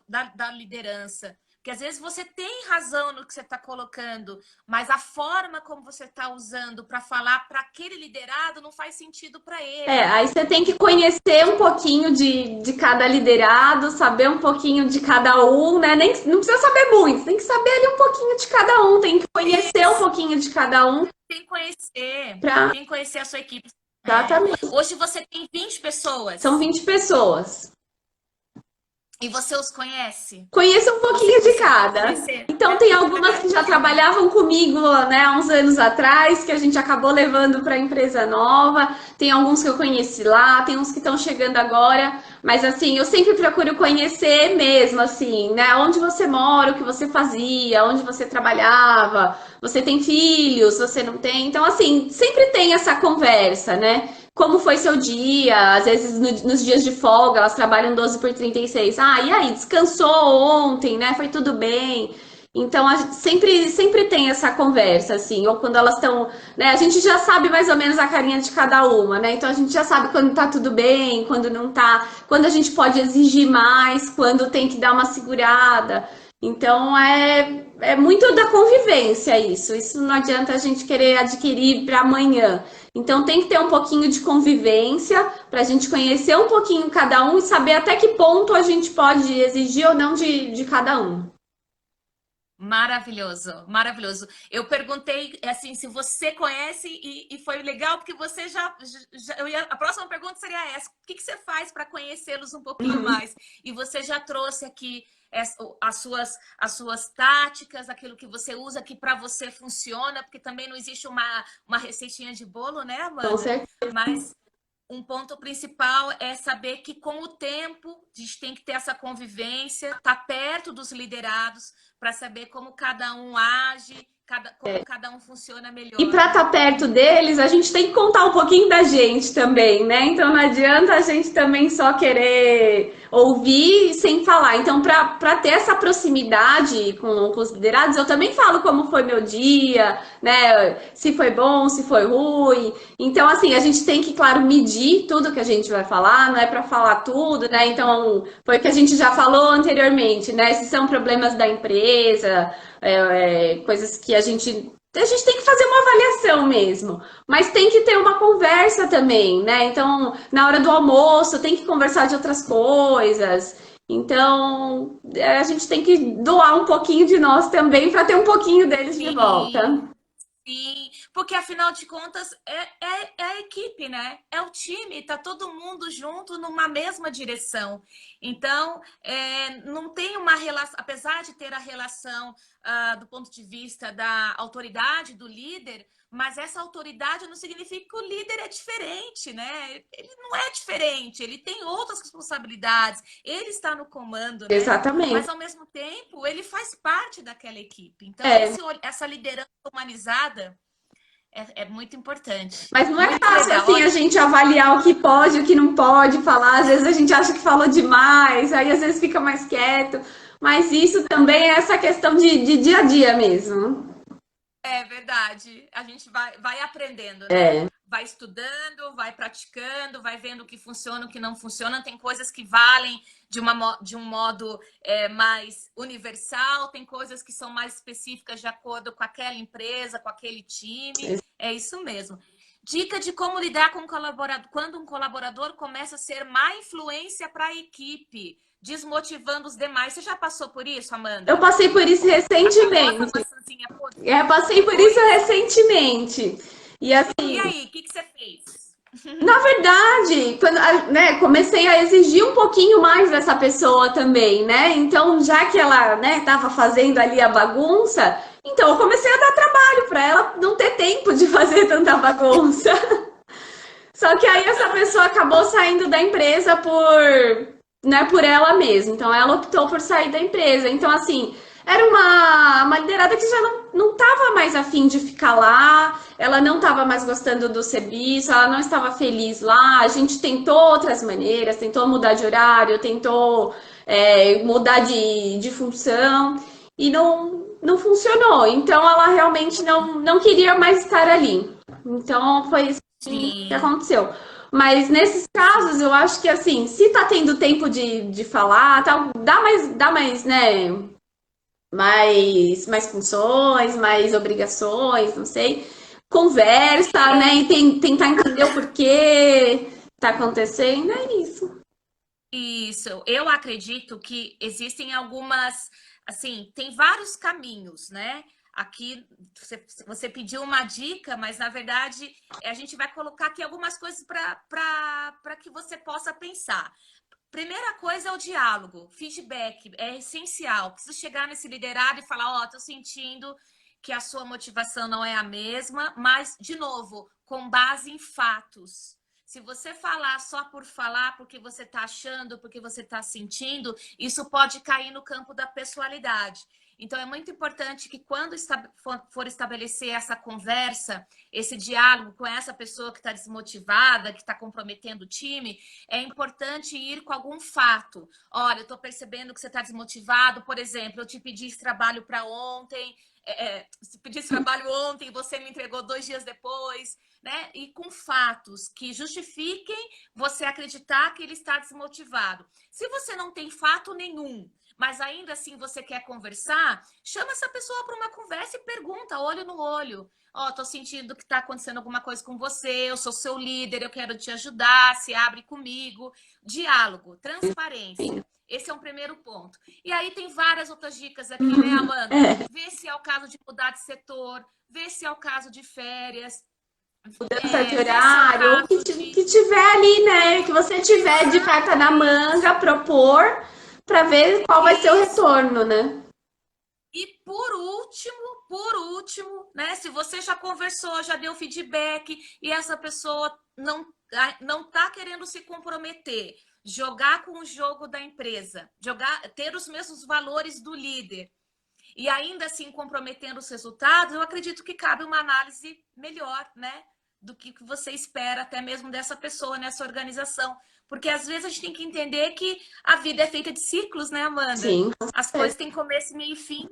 da liderança. Porque, às vezes, você tem razão no que você está colocando, mas a forma como você está usando para falar para aquele liderado não faz sentido para ele. Aí você tem que conhecer um pouquinho de cada liderado, saber um pouquinho de cada um, né? Não precisa saber muito, tem que saber ali um pouquinho de cada um, tem que conhecer um pouquinho de cada um. Tem que conhecer a sua equipe. Exatamente. Hoje você tem 20 pessoas. São 20 pessoas. E você os conhece? Conheço um pouquinho de cada. Então, tem algumas que já trabalhavam comigo, né, há uns anos atrás, que a gente acabou levando para a empresa nova. Tem alguns que eu conheci lá, tem uns que estão chegando agora. Mas, assim, eu sempre procuro conhecer mesmo, assim, né? Onde você mora, o que você fazia, onde você trabalhava. Você tem filhos, você não tem? Então, assim, sempre tem essa conversa, né? Como foi seu dia? Às vezes nos dias de folga, elas trabalham 12 por 36. Ah, e aí, descansou ontem, né? Foi tudo bem? Então, a gente sempre tem essa conversa, assim. Ou quando elas estão, né? A gente já sabe mais ou menos a carinha de cada uma, né? Então, a gente já sabe quando tá tudo bem, quando não tá. Quando a gente pode exigir mais, quando tem que dar uma segurada. Então, é muito da convivência isso. Isso não adianta a gente querer adquirir para amanhã. Então, tem que ter um pouquinho de convivência para a gente conhecer um pouquinho cada um e saber até que ponto a gente pode exigir ou não de cada um. Maravilhoso, maravilhoso. Eu perguntei assim se você conhece e foi legal porque você a próxima pergunta seria essa: o que você faz para conhecê-los um pouquinho mais? E você já trouxe aqui as suas táticas, aquilo que você usa que para você funciona, porque também não existe uma receitinha de bolo, né, Com Amanda? certeza. Mas um ponto principal é saber que com o tempo a gente tem que ter essa convivência, estar perto dos liderados para saber como cada um age, como cada um funciona E melhor, para estar né? perto deles, a gente tem que contar um pouquinho da gente também, né? Então não adianta a gente também só querer ouvir sem falar. Então, para ter essa proximidade com os liderados, eu também falo como foi meu dia, né? Se foi bom, se foi ruim. Então, assim, a gente tem que, claro, medir tudo que a gente vai falar, não é para falar tudo, né? Então, foi o que a gente já falou anteriormente, né? Se são problemas da empresa, coisas que a gente tem que fazer uma avaliação mesmo, mas tem que ter uma conversa também, né? Então, na hora do almoço, tem que conversar de outras coisas. Então, a gente tem que doar um pouquinho de nós também para ter um pouquinho deles de Sim. volta. Sim, porque afinal de contas é a equipe, né? É o time, tá todo mundo junto numa mesma direção. Então, não tem uma relação, apesar de ter a relação do ponto de vista da autoridade do líder, mas essa autoridade não significa que o líder é diferente, né? Ele não é diferente, ele tem outras responsabilidades, ele está no comando, né? Mas Exatamente. ao mesmo tempo ele faz parte daquela equipe. Então, É, essa liderança humanizada é muito importante. mas não é Muito fácil legal. assim a Olha, gente avaliar o que pode, o que não pode falar. Às vezes a gente acha que falou demais, aí às vezes fica mais quieto. Mas isso também é essa questão de dia a dia mesmo. é verdade. A gente vai aprendendo, né? É. Vai estudando, vai praticando, vai vendo o que funciona, o que não funciona. Tem coisas que valem de um modo mais universal, tem coisas que são mais específicas de acordo com aquela empresa, com aquele time. É isso mesmo. Dica de como lidar com um colaborador quando um colaborador começa a ser má influência para a equipe, desmotivando os demais. Você já passou por isso, Eu Amanda? passei por isso A famosa recentemente. maçãzinha podre? Passei por isso Oi? recentemente. E E assim, aí, o que você fez? na verdade, quando, né, comecei a exigir um pouquinho mais dessa pessoa também, né? Então, já que ela, né, estava fazendo ali a bagunça, então eu comecei a dar trabalho para ela não ter tempo de fazer tanta bagunça. Só que aí essa pessoa acabou saindo da empresa né, por ela mesma. Então ela optou por sair da empresa. Então, assim, era uma liderada que já não estava mais afim de ficar lá, ela não estava mais gostando do serviço, ela não estava feliz lá. A gente tentou outras maneiras, tentou mudar de horário, tentou mudar de função e não funcionou. Então ela realmente não queria mais estar ali. Então foi que Sim, aconteceu. Mas nesses casos, eu acho que assim, se tá tendo tempo de falar, tal, dá mais, né? Mais funções, mais obrigações, não sei. Conversa, né? E tentar entender o porquê tá acontecendo, é isso. isso. Eu acredito que existem algumas, assim, tem vários caminhos, né? Aqui você pediu uma dica, mas na verdade a gente vai colocar aqui algumas coisas para que você possa pensar. Primeira coisa é o diálogo, feedback, é essencial. Preciso chegar nesse liderado e falar, ó, tô sentindo que a sua motivação não é a mesma, mas, de novo, com base em fatos. Se você falar só por falar, porque você está achando, porque você está sentindo, isso pode cair no campo da pessoalidade. Então, é muito importante que quando for estabelecer essa conversa, esse diálogo com essa pessoa que está desmotivada, que está comprometendo o time, é importante ir com algum fato. Olha, eu estou percebendo que você está desmotivado, por exemplo, eu te pedi esse trabalho para ontem, se pedisse trabalho ontem, você me entregou 2 dias depois, né? E com fatos que justifiquem você acreditar que ele está desmotivado. Se você não tem fato nenhum, mas ainda assim você quer conversar, chama essa pessoa para uma conversa e pergunta, olho no olho. Ó, tô sentindo que tá acontecendo alguma coisa com você, eu sou seu líder, eu quero te ajudar, se abre comigo. Diálogo, transparência. Esse é um primeiro ponto. E aí tem várias outras dicas aqui, né, Amanda? Vê se é o caso de mudar de setor, vê se é o caso de férias, Mudança de vê se é o horário, caso que tiver ali, né? Que você tiver de carta na Exatamente. manga, propor. para ver qual vai ser o Isso. retorno, né? E por último, né? Se você já conversou, já deu feedback e essa pessoa não tá querendo se comprometer, jogar com o jogo da empresa, jogar, ter os mesmos valores do líder e ainda assim comprometendo os resultados, eu acredito que cabe uma análise melhor, né? Do que você espera até mesmo dessa pessoa nessa organização. Porque às vezes a gente tem que entender que a vida é feita de ciclos, né, Amanda? Sim, com As coisas certeza. têm começo, meio e fim.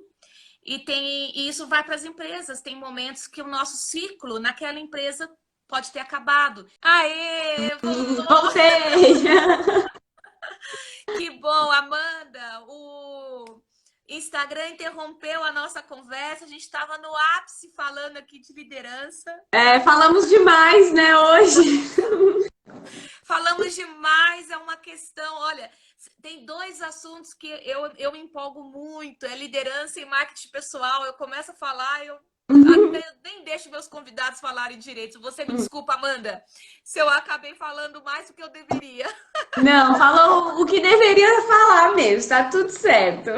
E isso vai para as empresas. Tem momentos que o nosso ciclo naquela empresa pode ter acabado. Aê, voltou! Voltei! Que bom, Amanda! O Instagram interrompeu a nossa conversa. A gente estava no ápice falando aqui de liderança. É, falamos demais, né, hoje. Falamos demais, é uma questão. Olha, tem dois assuntos que eu me empolgo muito: é liderança e marketing pessoal. Eu começo a falar, eu até nem deixo meus convidados falarem direito. Você me desculpa, Amanda, se eu acabei falando mais do que eu deveria. Não, falou o que deveria falar mesmo, tá tudo certo.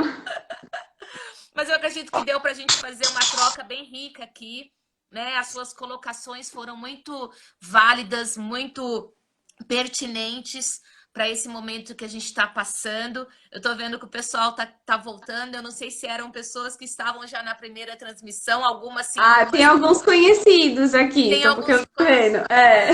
Mas eu acredito que deu para a gente fazer uma troca bem rica aqui, né? As suas colocações foram muito válidas, muito pertinentes para esse momento que a gente está passando. Eu estou vendo que o pessoal tá voltando. Eu não sei se eram pessoas que estavam já na primeira transmissão, algumas sim, Ah, tem algumas alguns não. conhecidos aqui, Tem tô porque eu alguns tô vendo. É.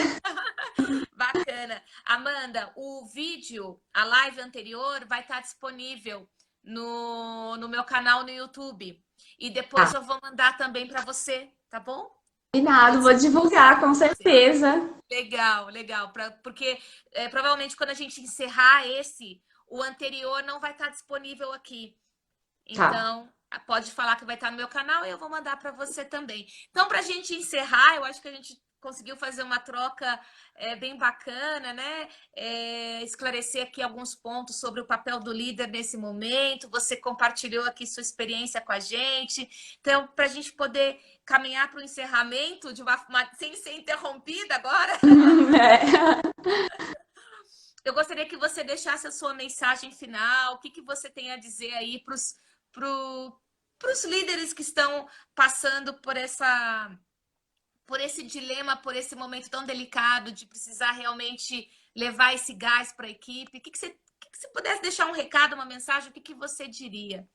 bacana. Amanda, o vídeo, a live anterior, vai estar disponível no meu canal no YouTube. E depois Tá, eu vou mandar também para você, tá bom? Vou combinado, vou disponibilizar divulgar, para com você. certeza. Legal, legal. Porque provavelmente quando a gente encerrar esse, o anterior não vai estar disponível aqui. Tá. Então, pode falar que vai estar no meu canal e eu vou mandar para você também. Então, para a gente encerrar, eu acho que a gente conseguiu fazer uma troca bem bacana, né? Esclarecer aqui alguns pontos sobre o papel do líder nesse momento. Você compartilhou aqui sua experiência com a gente. Então, para a gente poder caminhar para o encerramento sem ser interrompida agora, É. eu gostaria que você deixasse a sua mensagem final. O que você tem a dizer aí para os líderes que estão passando por esse dilema, por esse momento tão delicado de precisar realmente levar esse gás para a equipe? Que você pudesse deixar um recado, uma mensagem, o que você diria?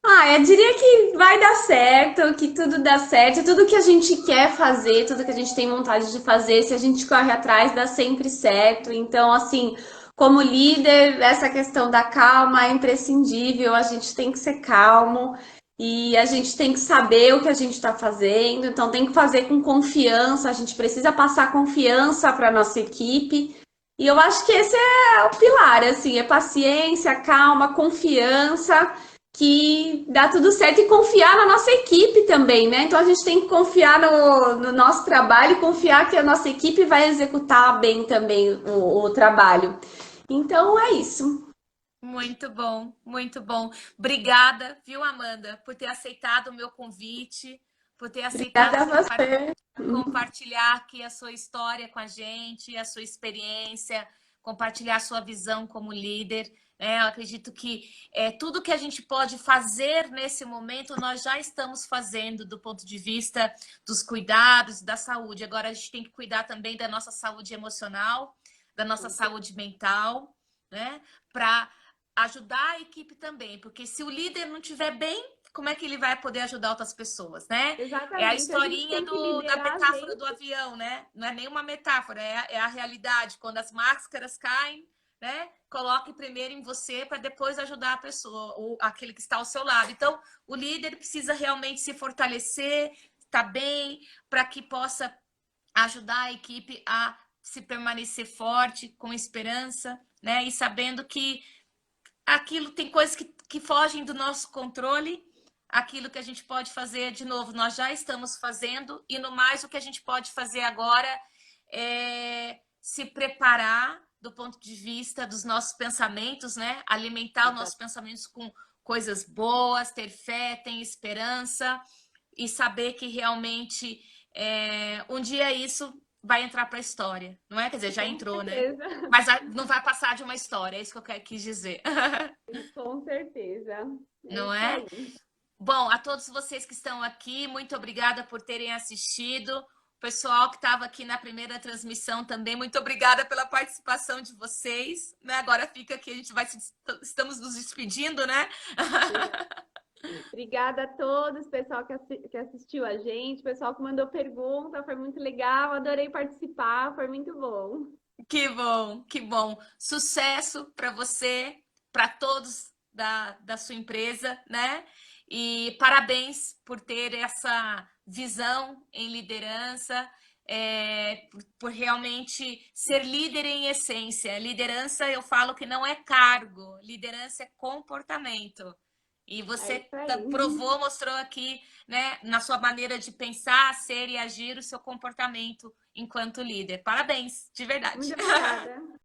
Ah, eu diria que vai dar certo, que tudo dá certo, tudo que a gente quer fazer, tudo que a gente tem vontade de fazer, se a gente corre atrás, dá sempre certo. Então, assim, como líder, essa questão da calma é imprescindível, a gente tem que ser calmo e a gente tem que saber o que a gente está fazendo, então tem que fazer com confiança, a gente precisa passar confiança para nossa equipe. E eu acho que esse é o pilar, assim, é paciência, calma, confiança que dá tudo certo e confiar na nossa equipe também, né? Então a gente tem que confiar no nosso trabalho e confiar que a nossa equipe vai executar bem também o trabalho. Então é isso. Muito bom, muito bom. Obrigada, viu, Amanda, por ter aceitado o meu convite, por ter aceitado Obrigada a você. compartilhar aqui a sua história com a gente, a sua experiência, compartilhar a sua visão como líder. Eu acredito que tudo que a gente pode fazer nesse momento, nós já estamos fazendo do ponto de vista dos cuidados, da saúde. Agora, a gente tem que cuidar também da nossa saúde emocional, da nossa saúde mental, né? Para ajudar a equipe também, porque se o líder não estiver bem, como é que ele vai poder ajudar outras pessoas, né? É a Exatamente, a gente historinha tem que da liderar a metáfora do gente. avião, né? Não é nenhuma metáfora, é a realidade. Quando as máscaras caem, né? Coloque primeiro em você para depois ajudar a pessoa, ou aquele que está ao seu lado. Então, o líder precisa realmente se fortalecer, estar bem, para que possa ajudar a equipe a se permanecer forte, com esperança, né? E sabendo que aquilo tem coisas que fogem do nosso controle, aquilo que a gente pode fazer, de novo, nós já estamos fazendo, e no mais o que a gente pode fazer agora é se preparar do ponto de vista dos nossos pensamentos, né? Alimentar os nossos pensamentos com coisas boas, ter fé, ter esperança e saber que realmente um dia isso vai entrar para a história, não é? Quer dizer, já Com entrou, né? certeza, Mas não vai passar de uma história, é isso que eu quis dizer. com certeza. É Não isso é? aí. Bom, a todos vocês que estão aqui, muito obrigada por terem assistido. O pessoal que estava aqui na primeira transmissão também, muito obrigada pela participação de vocês. Né? Agora fica aqui, a gente vai estamos nos despedindo, né? Obrigada a todos, pessoal que assistiu a gente, pessoal que mandou pergunta, foi muito legal, adorei participar, foi muito bom. Que bom, que bom. Sucesso para você, para todos da sua empresa, né? E parabéns por ter essa visão em liderança, por realmente ser líder em essência. Liderança, eu falo que não é cargo, liderança é comportamento. E É você isso aí. provou, mostrou aqui, né, na sua maneira de pensar, ser e agir, o seu comportamento enquanto líder. Parabéns, de verdade. Muito obrigada.